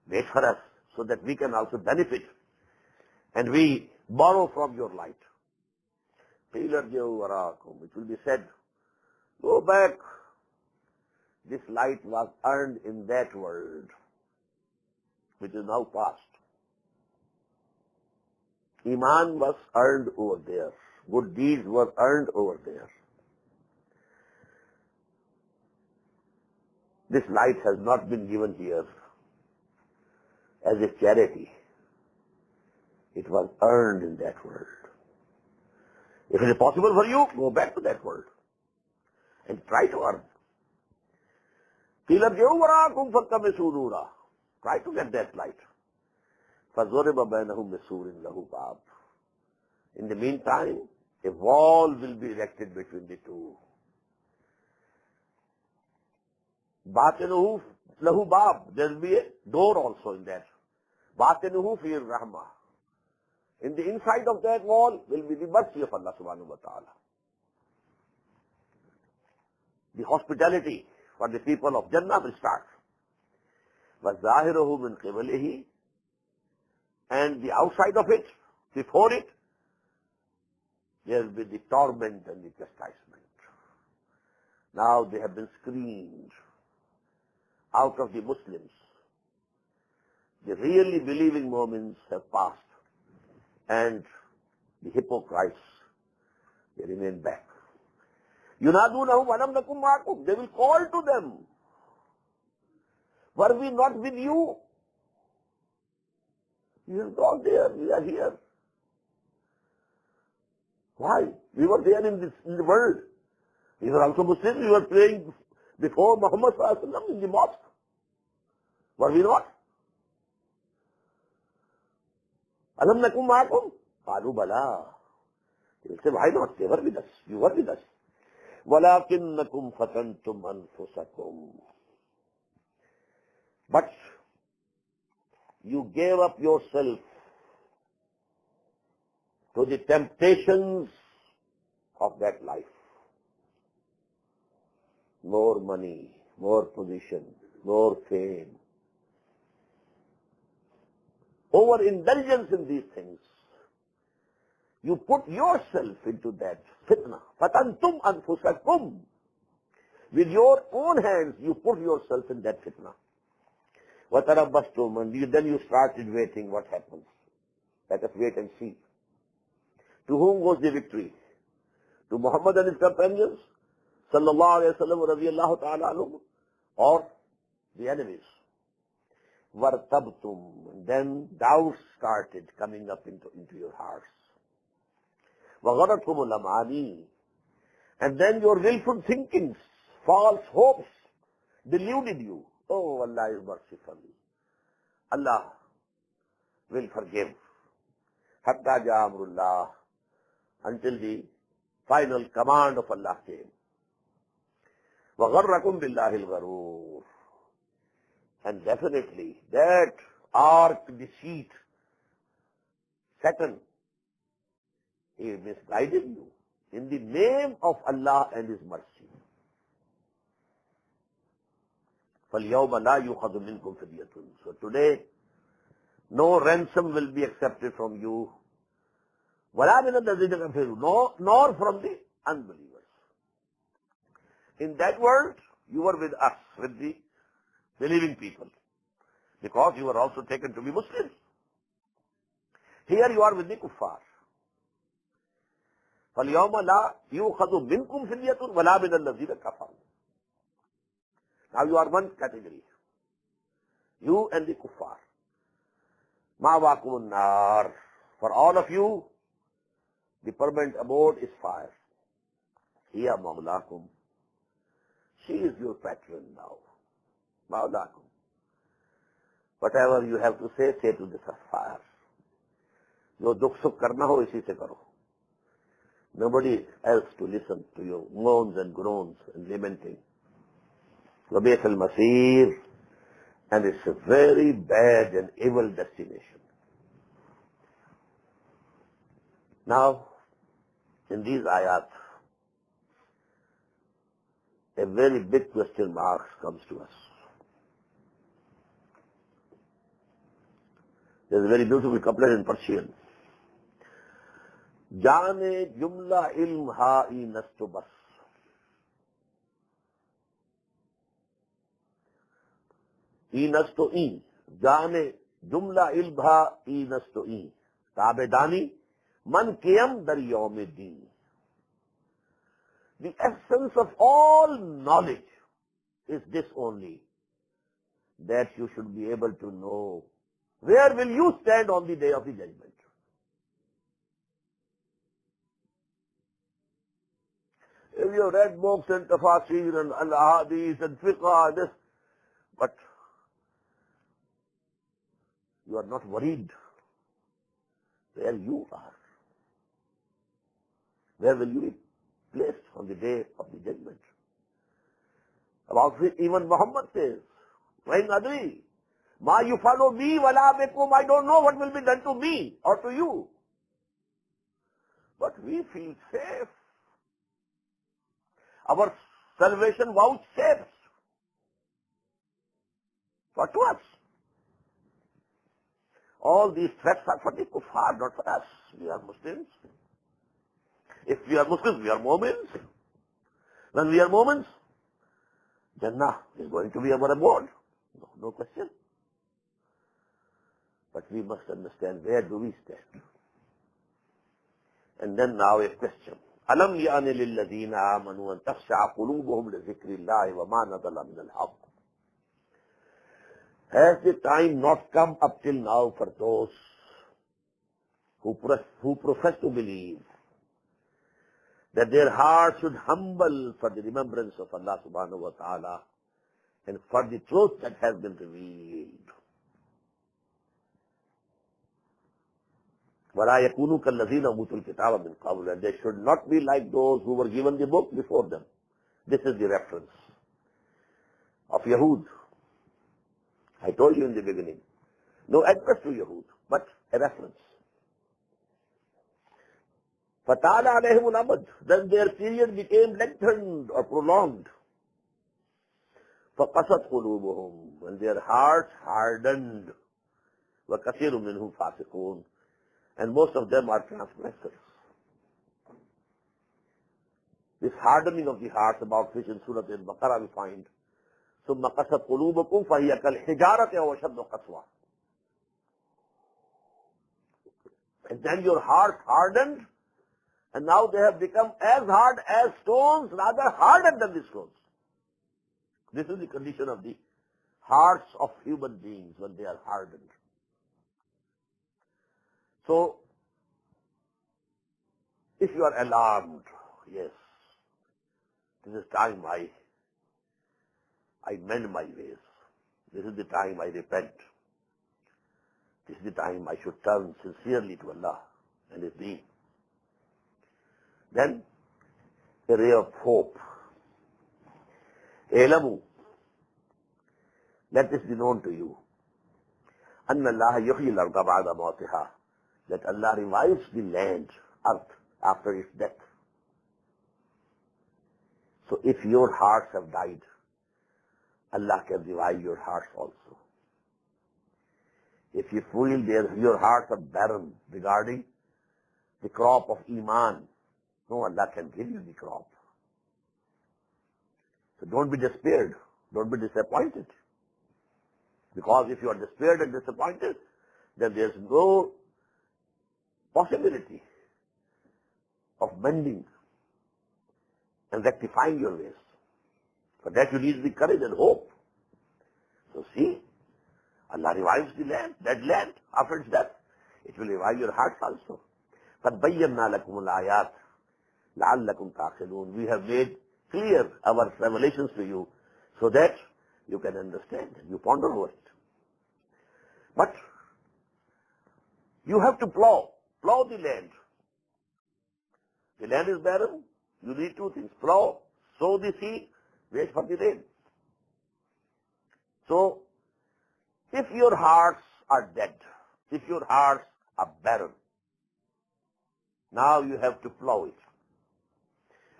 Wait for us so that we can also benefit and we borrow from your light. It will be said, go back. This light was earned in that world, which is now past. Iman was earned over there. Good deeds were earned over there. This light has not been given here as a charity. It was earned in that world. If it is possible for you, go back to that world and try to earn. Try to get that light. In the meantime, a wall will be erected between the two. Batinuhu lahu bab. There will be a door also in that. Batinuhu fi rahmah. In the inside of that wall will be the mercy of Allah subhanahu wa ta'ala. The hospitality for the people of Jannah will start. وَالظَّاهِرُهُ مِنْ قِبَلِهِ. And the outside of it, before it, there will be the torment and the chastisement. Now they have been screened out of the Muslims. The really believing Mu'mins have passed, and the hypocrites, they remain back. يُنَادُونَهُمْ وَلَمْ نَكُمْ مَعَكُمْ. They will call to them, were we not with you? You are not there, we are here. Why? We were there in the world. We were also Muslims, we were praying before Muhammad sallallahu alaihi wasallam in the mosque. Were we not? Alam nakum ma'akum? Qalu bala. They will say, why not? They were with us. You were with us. وَلَكِنَّكُمْ فَتَنْتُمْ أَنفُسَكُمْ. But you gave up yourself to the temptations of that life. More money, more position, more fame. Overindulgence in these things. You put yourself into that fitna. فَتَنْتُمْ أَنفُسَكُمْ. With your own hands, you put yourself in that fitna. وَتَرَبَّسْتُمْ. And then you started waiting what happens. Let us wait and see. To whom was the victory? To Muhammad and his companions, sallallahu alayhi wa sallam, radiyallahu ta'ala anhum, or the enemies? وَارْتَبْتُمْ. Then doubts started coming up into your hearts. وَغَرَتْكُمُ الْأَمْعَانِي. And then your willful thinkings, false hopes, deluded you. Oh, Allah is merciful. Allah will forgive. Hatta ja amrullah. Until the final command of Allah came. وَغَرَّكُمْ بِاللَّهِ الْغَرُورِ. And definitely that arch deceit, Satan, he misguided you in the name of Allah and His mercy. فَالْيَوْمَ لَا يُؤْخَذُ مِنْكُمْ فِدْيَةٌ. So today, no ransom will be accepted from you. وَلَا مِنَ الَّذِينَ كَفَرُوا. Nor from the unbelievers. In that world, you were with us, with the believing people, because you were also taken to be Muslims. Here you are with the kuffar. فَالْيَوْمَ لَا يُؤْخَذُ مِنْكُمْ فِدْيَةٌ وَلَا مِنَ الَّذِينَ كَفَرُوا. Now you are one category. You and the kuffar. مَأْوَاكُمُ النَّارِ. For all of you, The permanent abode is fire. Hiya Mawlakum. She is your patron now. Mawlakum. Whatever you have to say to this fire. Jo dukh sukh karna ho, isi se karo. Nobody else to listen to your moans and groans and lamenting. Wabi'as al-masir. And it's a very bad and evil destination. Now, in these ayat, a very big question mark comes to us. There's a very beautiful couplet in Persian. Jane jumla ilm ha'i nastu bas. I nastu I. Jane jumla ilm ha'i nastu I. Tabedani man kiyam dar yawme deen. The essence of all knowledge is this only, that you should be able to know where will you stand on the day of the judgment. If you have read books and tafasir and al-ahadith and fiqh, this, but you are not worried where you are. Where will you be placed on the day of the judgment? About it, even Muhammad says, وَإِنْ أَدْرِي مَا يُفَعْلُ بِي وَلَا بِكُمْ. I don't know what will be done to me or to you. But we feel safe. Our salvation vouchsafes for to us. All these threats are for the kuffar, not for us. We are Muslims. If we are Muslims, we are Mu'mins. When we are Mu'mins, Jannah is going to be our abode. No question. But we must understand where do we stand. And then now a question. أَلَمْ يَأْنِ لِلَّذِينَ آمَنُوا أَن تَخْشَعَ قُلُوبُهُمْ لِذِكْرِ اللَّهِ وَمَا نَزَلَ مِنَ الْحَقِّ. Has the time not come up till now for those who profess to believe that their hearts should humble for the remembrance of Allah subhanahu wa ta'ala and for the truth that has been revealed? وَلَا يَكُونُوا كَالَّذِينَ أُوتُوا الْكِتَابَ مِنْ قَبْلُ. And they should not be like those who were given the book before them. This is the reference of Yahud. I told you in the beginning. No address to Yahud, but a reference. فَتَعَالَ عَلَيْهِمُ الْأَمَدُ. Then their period became lengthened or prolonged. فَقَسَتْ قُلُوبُهُمْ. When their hearts hardened. وَكَثِيرٌ مِّنْهُمْ فَاسِقُونَ. And most of them are transgressors. This hardening of the hearts, about which in Surah Al-Baqarah we find, ثُمَّ قَسَتْ قُلُوبُكُمْ فَهِيَ كَالْحِجَارَةِ وَأَشَدُّ قَسْوَةً. And then your heart hardened, and now they have become as hard as stones, rather harder than the stones. This is the condition of the hearts of human beings when they are hardened. So, if you are alarmed, yes, this is time I mend my ways. This is the time I repent. This is the time I should turn sincerely to Allah and His deen. Then, a ray of hope. Elamu, let this be known to you. أَنَّ اللَّهَ يُحْيِي الْأَرْضَ بَعْدَ مَوْتِهَا. That Allah revives the land, earth, after its death. So if your hearts have died, Allah can revive your hearts also. If you feel your hearts are barren regarding the crop of Iman, no, Allah can give you the crop. So don't be despaired. Don't be disappointed. Because if you are despaired and disappointed, then there's no possibility of mending and rectifying your ways. For that you need the courage and hope. So see, Allah revives the land, dead land, after its death. It will revive your hearts also. قَدْ بَيَّنَّا لَكُمُ الْآيَاتِ لَعَلَّكُمْ تَعْقِلُونَ. We have made clear our revelations to you so that you can understand and you ponder over it. But you have to plow the land. The land is barren. You need two things: plow, sow the seed, wait for the rain. So, if your hearts are dead, if your hearts are barren, now you have to plow it.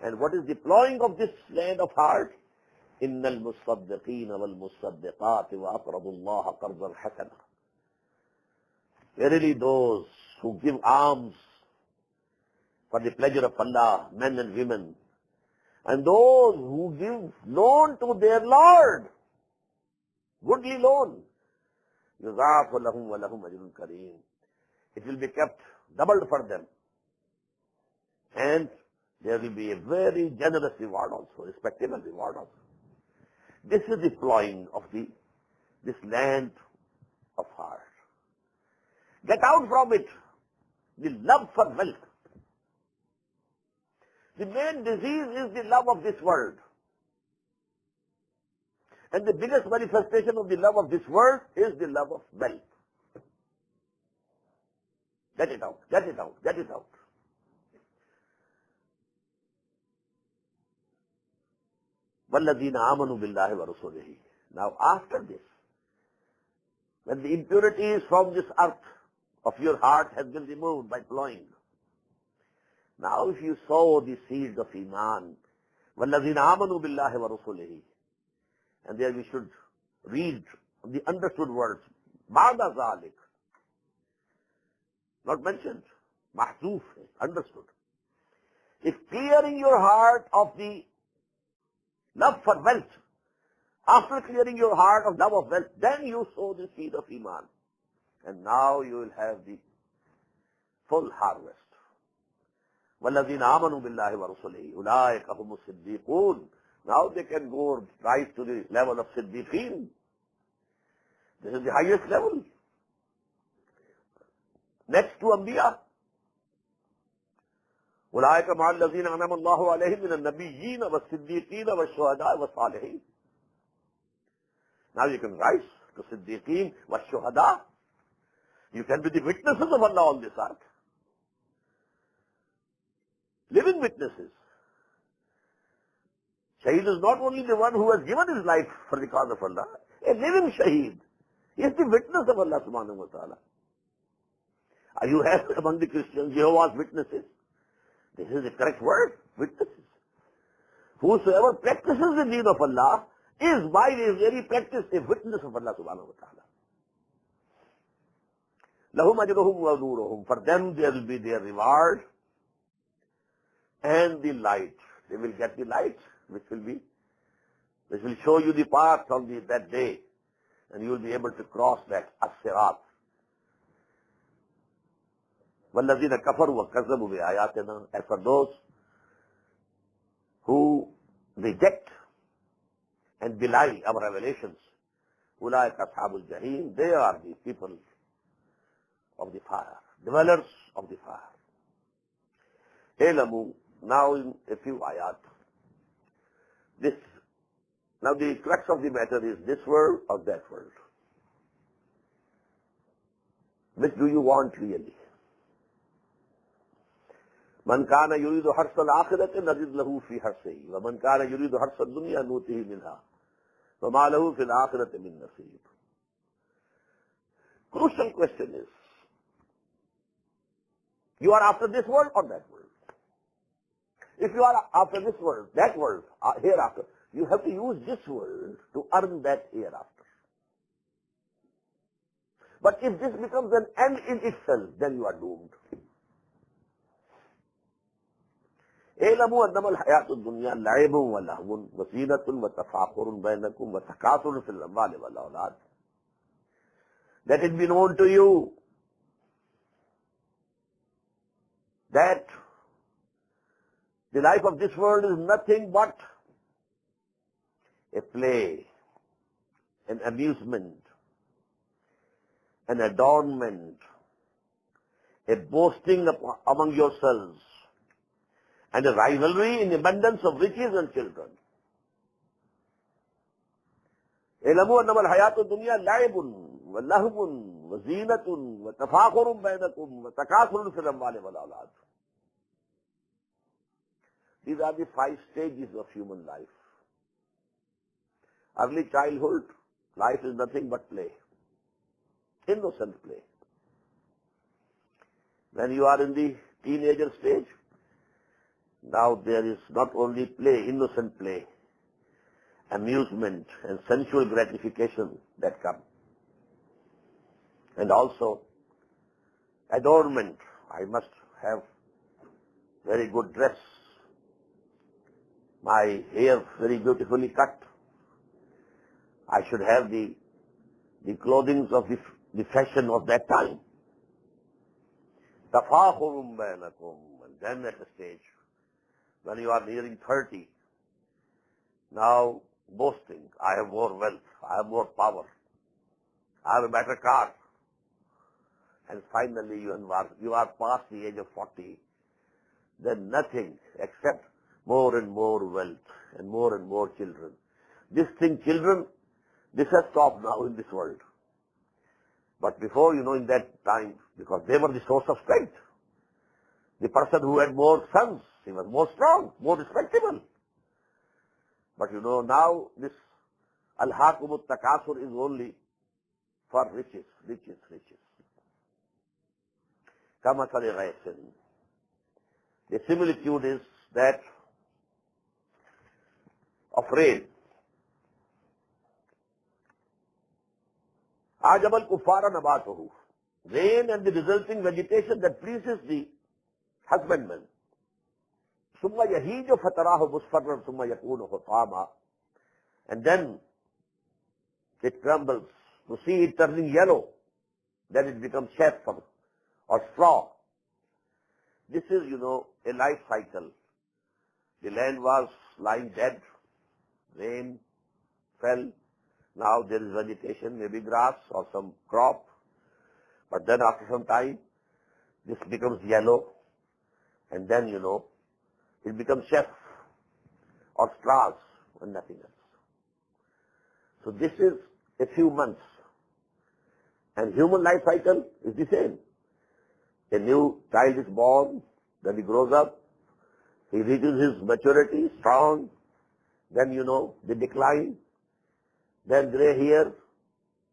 And what is the plowing of this land of heart? إِنَّ الْمُصَّدِّقِينَ وَالْمُصَّدِّقَاتِ وَأَقْرَضُوا اللَّهَ قَرْضًا حَسَنًا. Verily those who give alms for the pleasure of Allah, men and women, and those who give loan to their Lord, goodly loan, يُضَاعَفُ لَهُمْ وَلَهُمْ أَجْرٌ كَرِيمٌ. It will be kept doubled for them. And there will be a very generous reward also, respectable reward also. This is the plowing of this land of heart. Get out from it the love for wealth. The main disease is the love of this world. And the biggest manifestation of the love of this world is the love of wealth. Get it out, get it out, get it out. وَالَّذِينَ آمَنُوا بِاللَّهِ وَرَسُولِهِ. Now after this, when the impurities from this earth of your heart has been removed by plowing, now if you sow the seeds of Iman, وَالَّذِينَ آمَنُوا بِاللَّهِ وَرَسُولِهِ, and there we should read the understood words, بَعْدَ ذَلِكَ, not mentioned, mahzoof, understood. If clearing your heart of the love for wealth, after clearing your heart of love of wealth, then you sow the seed of Iman. And now you will have the full harvest. وَالَّذِينَ آمَنُوا بِاللَّهِ وَرَسُولِهِ أُولَٰئِكَ هُمُ الصِّدِّيقُونَ. Now they can go rise to the level of Siddiqeen. This is the highest level. Next to Anbiya. أُولَٰئِكَ مَعَ الَّذِينَ أَنْعَمَ اللَّهُ عَلَيْهِم مِّنَ النَّبِيِّينَ وَالصِّدِّيقِينَ وَالشُّهَدَاءِ وَالصَّالِحِينَ. Now you can rise to Siddiqeen وَالشُّهَدَاء. You can be the witnesses of Allah on this earth. Living witnesses. Shaheed is not only the one who has given his life for the cause of Allah, a living Shaheed. He is the witness of Allah subhanahu wa ta'ala. You have among the Christians Jehovah's Witnesses. This is the correct word, witnesses. Whosoever practices the deen of Allah is by his very practice a witness of Allah subhanahu wa ta'ala. لَهُمْ أَجْرُهُمْ وَنُورُهُمْ. For them there will be their reward and the light. They will get the light which will show you the path on that day, and you will be able to cross that as-sirat. وَالَّذِينَ كَفَرُوا وَكَذَّبُوا بِآيَاتِنَا. As for those who reject and belie our revelations, أُولَٰئِكَ أَصْحَابُ الْجَحِيمِ. They are the people of the fire, dwellers of the fire. Elamu. Now in a few ayat. Now the crux of the matter is this world or that world. Which do you want really? من كان يريد حرث الآخرة نزد له في حرثه ومن كان يريد حرث الدنيا نؤته منها وما له في الآخرة من نصيب. Crucial question is, you are after this world or that world? If you are after this world, that world, hereafter, you have to use this world to earn that hereafter. But if this becomes an end in itself, then you are doomed. اعلموا انما الحياة الدنيا لعب ولهو وزينة وتفاخر بينكم وتكاثر في الأموال والأولاد. Let it be known to you that the life of this world is nothing but a play, an amusement, an adornment, a boasting among yourselves, and a rivalry in abundance of riches and children. اعلموا انما الحياة الدنيا لعب ولهو وزينة وتفاخر بينكم وتكاثر في الأموال والأولاد. These are the 5 stages of human life. Early childhood, life is nothing but play, innocent play. When you are in the teenager stage, now there is not only play, innocent play, amusement and sensual gratification that come. And also adornment. I must have very good dress, my hair very beautifully cut. I should have the clothing of the fashion of that time. Tafakhurum bainakum. And then at a stage, when you are nearing 30, now boasting, I have more wealth, I have more power, I have a better car. And finally you are past the age of 40, then nothing except more and more wealth and more children. This thing, children, this has stopped now in this world. But before, in that time, because they were the source of strength, the person who had more sons, he was more strong, more respectable. But now this al-hakumut takasur is only for riches. Kamathali ghaysin. The similitude is that of rain. Ajabal kuffara nabatuhu. Rain and the resulting vegetation that pleases the husbandman. Summa yahiju fatarahu musfarran summa yakunu hutama. And then it crumbles. You see it turning yellow. Then it becomes chaff or straw. This is, a life cycle. The land was lying dead. Rain fell. Now there is vegetation, maybe grass or some crop. But then after some time, this becomes yellow. And then, it becomes chaff or straws and nothing else. So this is a few months. And human life cycle is the same. A new child is born, then he grows up, he reaches his maturity, strong, then the decline, then grey hair,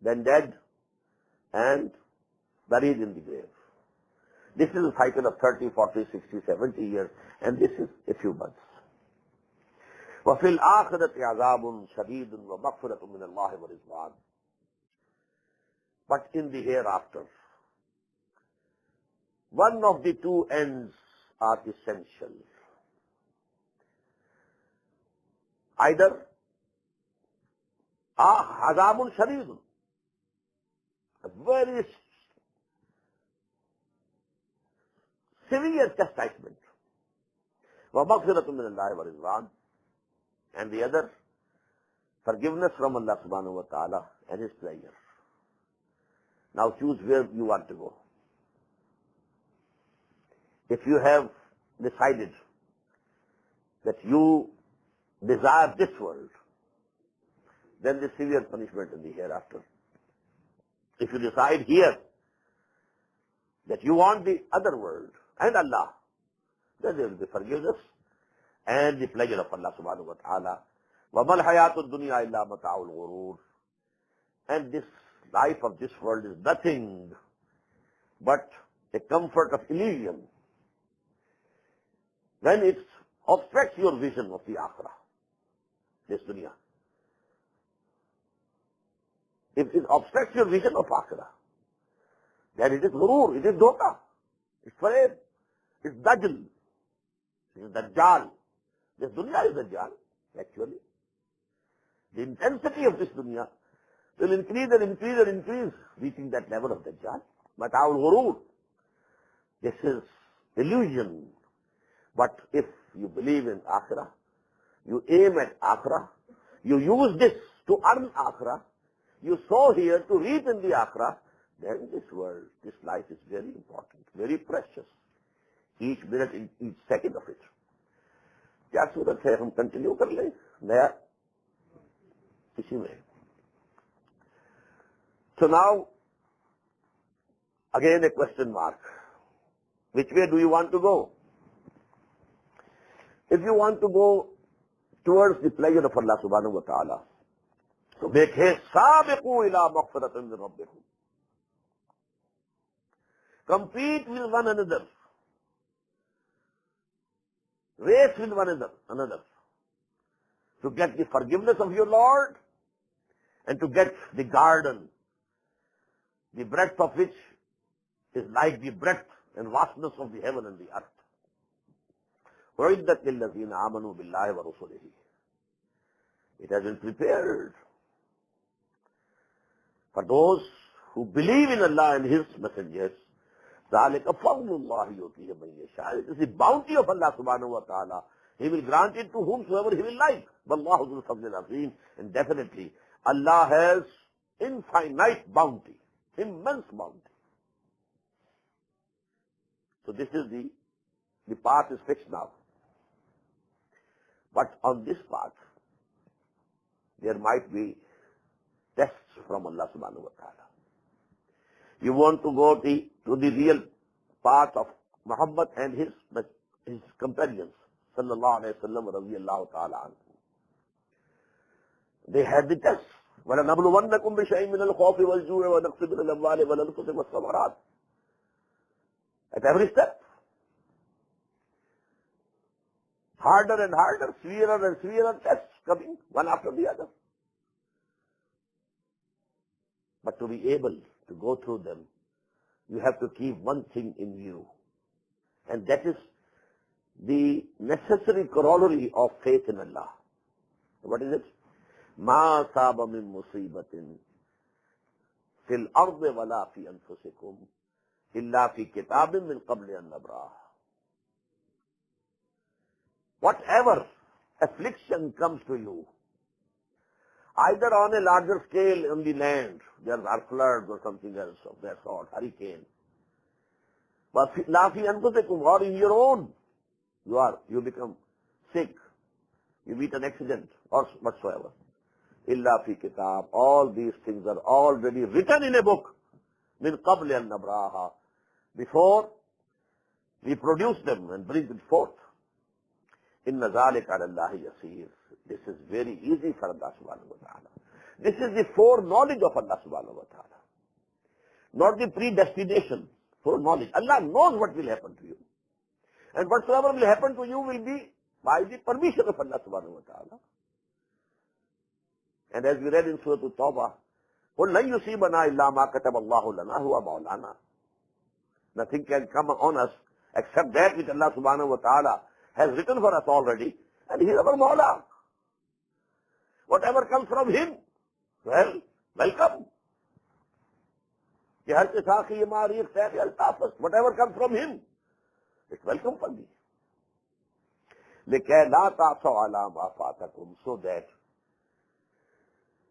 then dead, and buried in the grave. This is a cycle of 30, 40, 60, 70 years, and this is a few months. وَفِي الْآخِرَةِ عَذَابٌ شَدِيدٌ وَمَغْفِرَةٌ مِنَ اللَّهِ وَرِضْوَانٌ. But in the hereafter, one of the two ends are essential. Either عَذَابٌ شَدِيدٌ, a very severe chastisement. وَمَغْفِرَةٌ مِنَ اللَّهِ وَرِضْوَانٌ. And the other, forgiveness from Allah subhanahu wa ta'ala and His pleasure. Now choose where you want to go. If you have decided that you desire this world, then the severe punishment in the hereafter. If you decide here that you want the other world and Allah, then there will be forgiveness and the pleasure of Allah subhanahu wa ta'ala. وَمَا الْحَيَاةُ الدُّنْيَا إِلَّا مَتَاعُ الْغُرُورِ. And this life of this world is nothing but a comfort of illusion. When it obstructs your vision of the akhirah, this dunya. If it obstructs your vision of akhirah, then it is ghurur, it is dhokha, it's parade, it's dajjal, it is dajjal. This dunya is dajjal, actually. The intensity of this dunya will increase and increase and increase, reaching that level of dajjal. Mata'ul ghurur. This is illusion. But if you believe in akhirah, you aim at akhirah, you use this to earn akhirah, you sow here to reap in the akhirah, then this world, this life is very important, very precious. Each minute, each second of it. क्या सूरत है, हम continue कर लें नया इसी में. So now, again a question mark. Which way do you want to go? If you want to go towards the pleasure of Allah subhanahu wa ta'ala, so make haste, sabiqu ila maghfiratin min rabbikum. Compete with one another. Race with one another. To get the forgiveness of your Lord and to get the garden, the breadth of which is like the breadth and vastness of the heaven and the earth. وَعِدَّتْ لِلَّذِينَ آمَنُوا بِاللَّهِ وَرُسُلِهِ. It has been prepared for those who believe in Allah and His messengers. ذَلِكَ فَضْلُ اللَّهِ يُؤْتِيهِ مَن يَشَاءُ. It is the bounty of Allah subhanahu wa ta'ala. He will grant it to whomsoever He will like. وَاللَّهُ ذُو الْفَضْلِ الْعَظِيمِ. And definitely, Allah has infinite bounty, immense bounty. So this is the path is fixed now. But on this path, there might be tests from Allah subhanahu wa ta'ala. You want to go to the real path of Muhammad and his companions, sallallahu alayhi wa sallam, radiyallahu ta'ala anhu. They had the test. وَلَنَبْلُوَنَّكُمْ بِشَيْءٍ مِّنَ الْخَوْفِ وَالْجُوعِ وَنَقْصٍ مِّنَ الْأَمْوَالِ وَالْأَنفُسِ وَالثَّمَرَاتِ. At every step, harder and harder, severer and severer tests coming one after the other. But to be able to go through them, you have to keep one thing in view. And that is the necessary corollary of faith in Allah. What is it? مَا صَابَ مِن مُصِيبَةٍ فِي الْأَرْضِ وَلَا فِي أَنفُسِكُمْ إِلَّا فِي كِتَابٍ مِّن قَبْلِ أَن نَّبْرَأَهُ. Whatever affliction comes to you, either on a larger scale on the land, there are floods or something else of that sort, hurricane, but لَا فِي أَنفُسِكُمْ, or in your own, you become sick, you meet an accident or whatsoever. إِلَّا فِي كِتَاب, all these things are already written in a book, مِن قَبْلِ أَن نَّبْرَأَهَا, before we produce them and bring it forth. إِنَّ ذَلِكَ عَلَى اللَّهِ يَسِيرٌ. This is very easy for Allah subhanahu wa ta'ala. This is the foreknowledge of Allah subhanahu wa ta'ala. Not the predestination, foreknowledge. Allah knows what will happen to you. And whatsoever will happen to you will be by the permission of Allah subhanahu wa ta'ala. And as we read in Surah At-Tawbah, قُلْ لَنْ يُصِيبَنَا إِلَّا مَا كَتَبَ اللَّهُ لَنَا هُوَ مَوْلَانَا. Nothing can come on us except that which Allah subhanahu wa ta'ala has written for us already, and He is our Mawla. Whatever comes from Him, well, welcome. Whatever comes from Him, it's welcome for me. لِكَيْ لَا تَعْصَوْا عَلَىٰ مَا فَاتَكُمْ, so that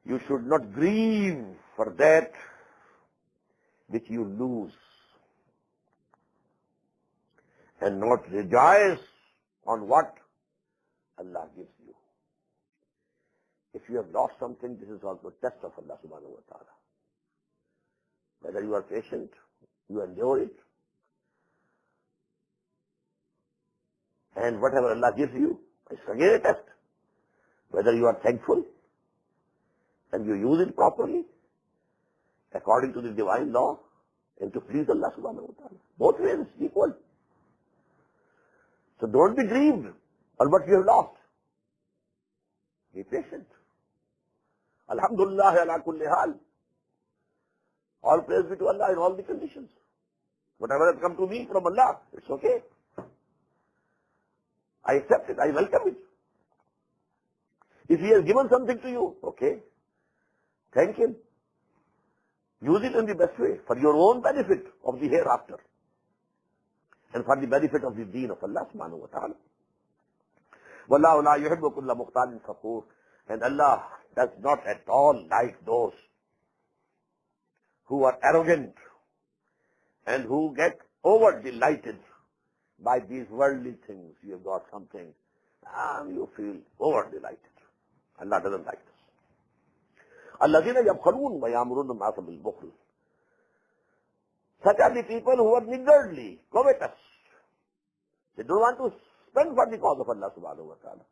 you should not grieve for that which you lose, and not rejoice on what Allah gives you. If you have lost something, this is also a test of Allah subhanahu wa ta'ala. Whether you are patient, you endure it, and whatever Allah gives you, it's again a test. Whether you are thankful and you use it properly, according to the divine law, and to please Allah subhanahu wa ta'ala. Both ways equal. So don't be grieved on what you have lost. Be patient. Alhamdulillah ala kulli hal. All praise be to Allah in all the conditions. Whatever has come to me from Allah, it's okay. I accept it, I welcome it. If He has given something to you, okay, thank Him. Use it in the best way, for your own benefit of the hereafter, and for the benefit of the deen of Allah subhanahu wa ta'ala. وَاللَّهُ لَا يُحِبُّ كُلَّ مُخْتَالٍ فَخُورٍ. And Allah does not at all like those who are arrogant and who get over-delighted by these worldly things. You have got something and you feel over-delighted. Allah doesn't like this. الَّذِينَ يَبْخَلُونَ وَيَأْمُرُونَ النَّاسَ بِالْبُخْلِ. Such are the people who are niggardly, covetous. They don't want to spend for the cause of Allah subhanahu wa ta'ala.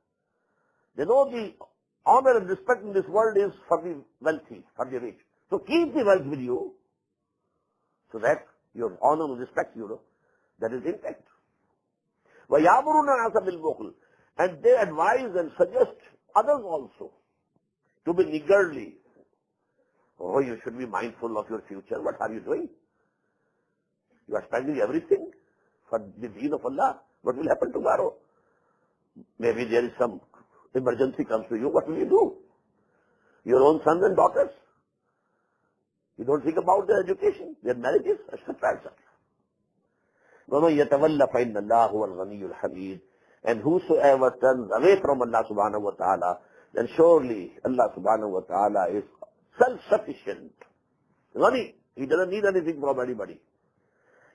They know the honor and respect in this world is for the wealthy, for the rich. So keep the wealth with you so that your honor and respect, that is intact. وَيَأْمُرُونَ النَّاسَ بِالْبُخْلِ. And they advise and suggest others also to be niggardly. Oh, you should be mindful of your future. What are you doing? You are spending everything for the deen of Allah. What will happen tomorrow? Maybe there is some emergency comes to you. What will you do? Your own sons and daughters. You don't think about their education, their marriages, etc. etc. وَمَنْ يَتَوَلَّ فَإِنَّ اللَّهُ هُوَ الْغَنِيُّ الْحَمِيدُ. And whosoever turns away from Allah subhanahu wa ta'ala, then surely Allah subhanahu wa ta'ala is self-sufficient. Ghani. He doesn't need anything from anybody.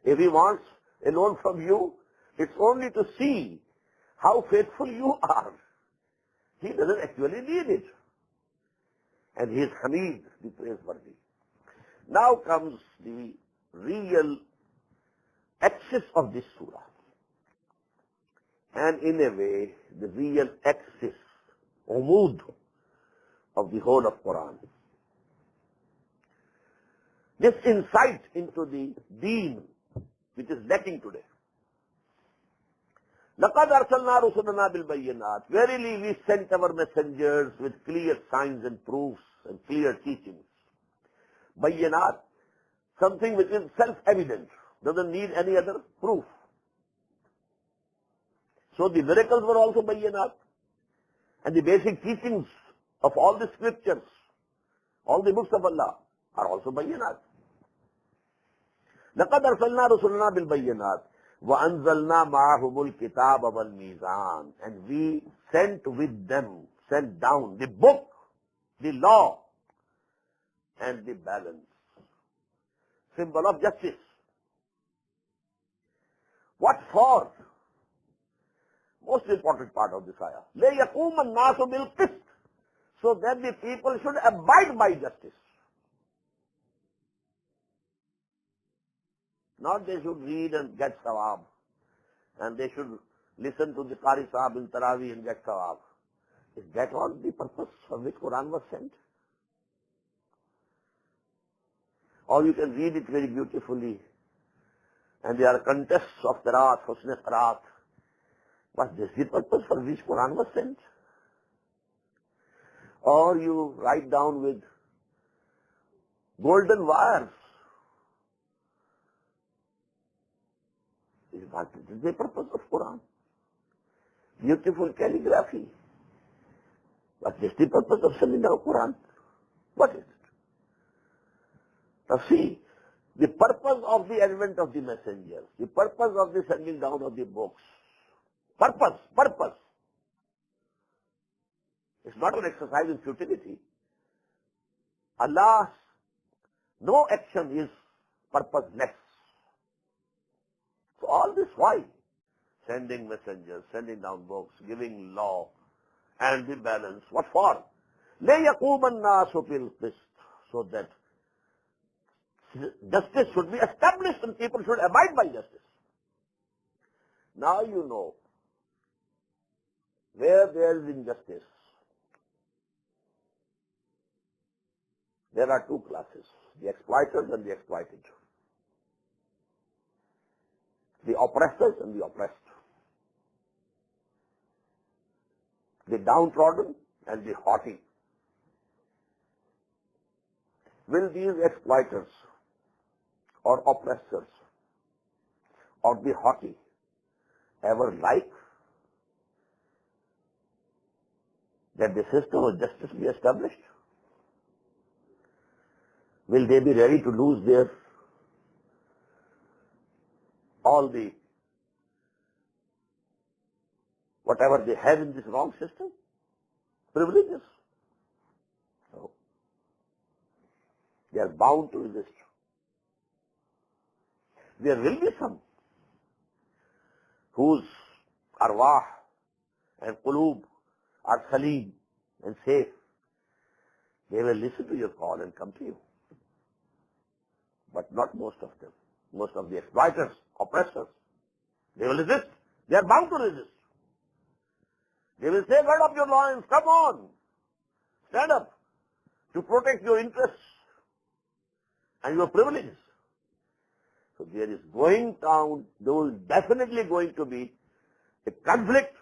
If he wants a loan from you, it's only to see how faithful you are. He doesn't actually need it. And he is Hamid, the praiseworthy. Now comes the real axis of this surah. And in a way, the real axis, umud, of the whole of Qur'an. This insight into the deen, which is lacking today. لَقَدْ أَرْسَلْنَا رُسُلَنَا بِالْبَيِّنَاتِ. Verily we sent our messengers with clear signs and proofs and clear teachings. Bayyinat, something which is self-evident, doesn't need any other proof. So the miracles were also bayyinat, and the basic teachings of all the scriptures, all the books of Allah are also bayyinat. لَقَدْ أَرْسَلْنَا رُسُلَنَا بِالْبَيِّنَاتِ وَأَنزَلْنَا مَعَهُمُ الْكِتَابَ وَالْمِيزَانَ. And we sent with them, sent down the book, the law, and the balance. Symbol of justice. What for? Most important part of this ayah. لَيَقُومَ النَّاسُ بِالْقِسْطِ. So that the people should abide by justice. Not they should read and get sawab. And they should listen to the Qari Sahab in Taraweeh and get sawab. Is that all the purpose for which Qur'an was sent? Or you can read it very beautifully. And there are contests of Qiraat, Husn Qiraat. Was this the purpose for which Qur'an was sent? Or you write down with golden wires. Is the purpose of Qur'an? Beautiful calligraphy. But is the purpose of sending down Qur'an? What is it? Now see, the purpose of the advent of the messengers, the purpose of the sending down of the books, purpose. It's not an exercise in futility. Allah's no action is purposeless. So all this why? Sending messengers, sending down books, giving law and the balance. What for? لَيَقُومَ النَّاسُ بِالْقِسْطِ. So that justice should be established and people should abide by justice. Now you know where there is injustice. There are two classes, the exploiters and the exploited. The oppressors and the oppressed. The downtrodden and the haughty. Will these exploiters or oppressors or the haughty ever like that the system of justice be established? Will they be ready to lose their all the whatever they have in this wrong system? Privileges. So they are bound to resist. there will be some whose arwah and qulub are salim and safe. They will listen to your call and come to you. But not most of them. Most of the exploiters, oppressors, they will resist. They are bound to resist. They will say, gird up your loins, come on, stand up to protect your interests and your privileges. So there is going down, there is definitely going to be a conflict,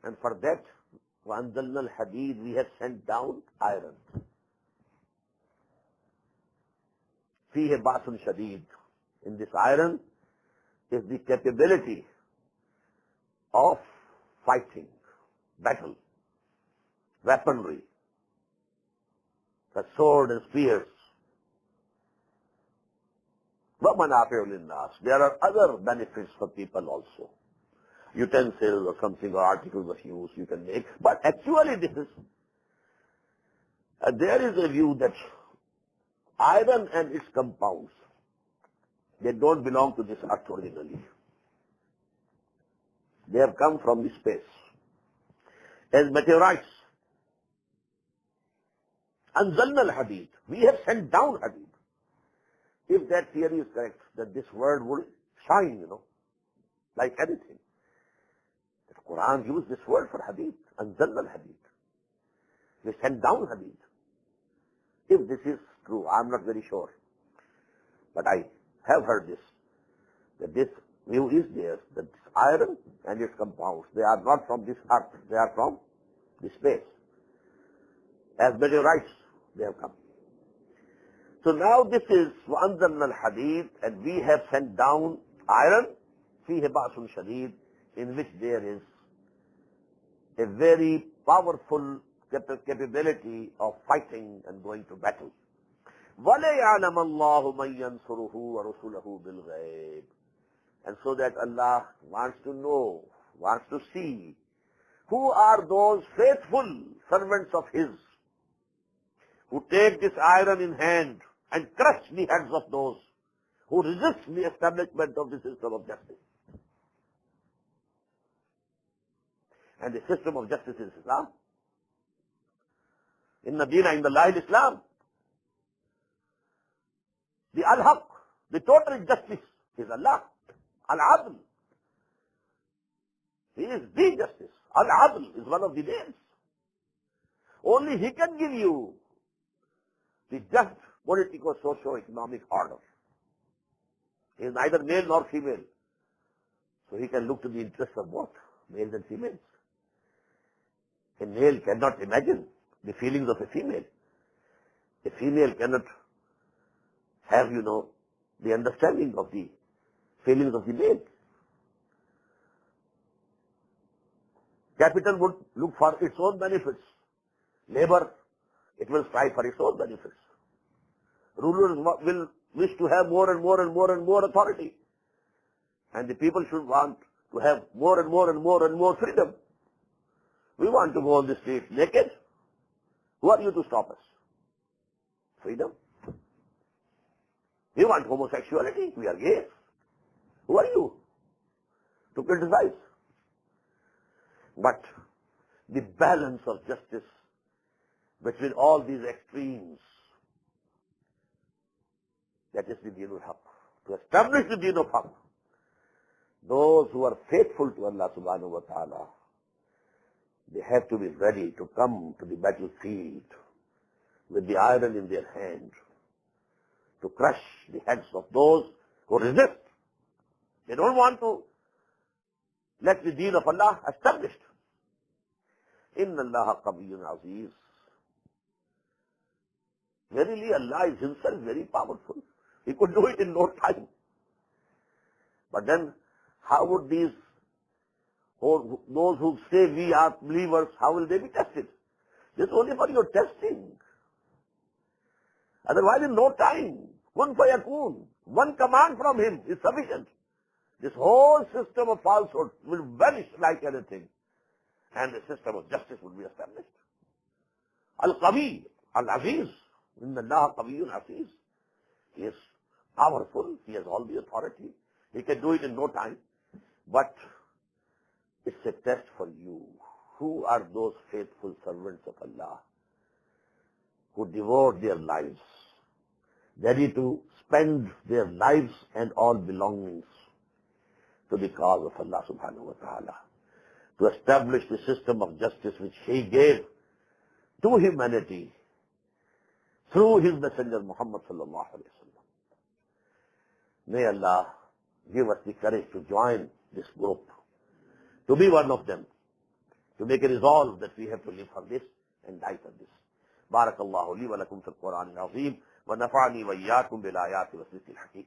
and for that, وَأَنزَلْنَا الْحَدِيدِ, we have sent down iron. فِيهِ بَعْثٌ شَدِيدٌ. In this iron is the capability of fighting, battle, weaponry, the sword and spears. وَمَنَافِعُ لِلنَّاسِ. There are other benefits for people also. Utensils or something, or articles of use you can make. But actually this is, there is a view that iron and its compounds, they don't belong to this earth originally. They have come from the space as meteorites. أَنزَلْنَا الْحَدِيدِ. We have sent down hadid. If that theory is correct, that this word would shine, like anything. The Qur'an used this word for hadid. أَنزَلْنَا الْحَدِيدِ. We sent down hadid. If this is true, I'm not very sure. But I have heard this, that this view is there, that this iron and its compounds, they are not from this earth, they are from the space. As meteorites, they have come. So now this is وَأَنزَلْنَا الْحَدِيدِ, and we have sent down iron, فِيهِ بَعْثٌ شَدِيدٌ, in which there is a very powerful capability of fighting and going to battle. وَلَيَعْلَمَ اللَّهُ مَنْ يَنْصُرُهُ وَرُسُلَهُ بِالْغَيْبِ. And so that Allah wants to know, wants to see, who are those faithful servants of His, who take this iron in hand and crush the heads of those who resist the establishment of the system of justice. And the system of justice is Islam. Inna Dina inda Allahi Islam. The Al-Haq, the total justice is Allah. Al-Adl. He is the justice. Al-Adl is one of the names. Only He can give you the just political, socio-economic order. He is neither male nor female. So He can look to the interests of both, males and females. A male cannot imagine the feelings of a female. A female cannot have, the understanding of the feelings of the male. Capital would look for its own benefits. Labor, it will strive for its own benefits. Rulers will wish to have more and more and more and more authority. And the people should want to have more and more and more and more freedom. We want to go on the streets naked. Who are you to stop us? Freedom. We want homosexuality. We are gays. Who are you to criticize? But the balance of justice between all these extremes, that is the Deen al-Haq. To establish the Deen al-Haq, those who are faithful to Allah subhanahu wa ta'ala, they have to be ready to come to the battlefield with the iron in their hand to crush the heads of those who resist. They don't want to let the Deen of Allah established. Inna Allah qawiyyun aziz. Verily Allah is Himself very powerful. He could do it in no time. But then how would those who say we are believers, how will they be tested? This is only for your testing. Otherwise in no time, kun fayakun, one command from Him is sufficient. This whole system of falsehood will vanish like anything, and the system of justice will be established. Al-Qawi, Al-Aziz, Inna Allah Qawiyyun Aziz. He is powerful, He has all the authority. He can do it in no time, but it's a test for you. Who are those faithful servants of Allah who devote their lives, ready to spend their lives and all belongings to the cause of Allah subhanahu wa ta'ala, to establish the system of justice which He gave to humanity through His Messenger Muhammad sallallahu alayhi wa sallam. May Allah give us the courage to join this group, to be one of them, to make a resolve that we have to live for this and die for this. بارك الله لي ولكم في القرآن العظيم ونفعني وإياكم بالآيات والذكر الحكيم.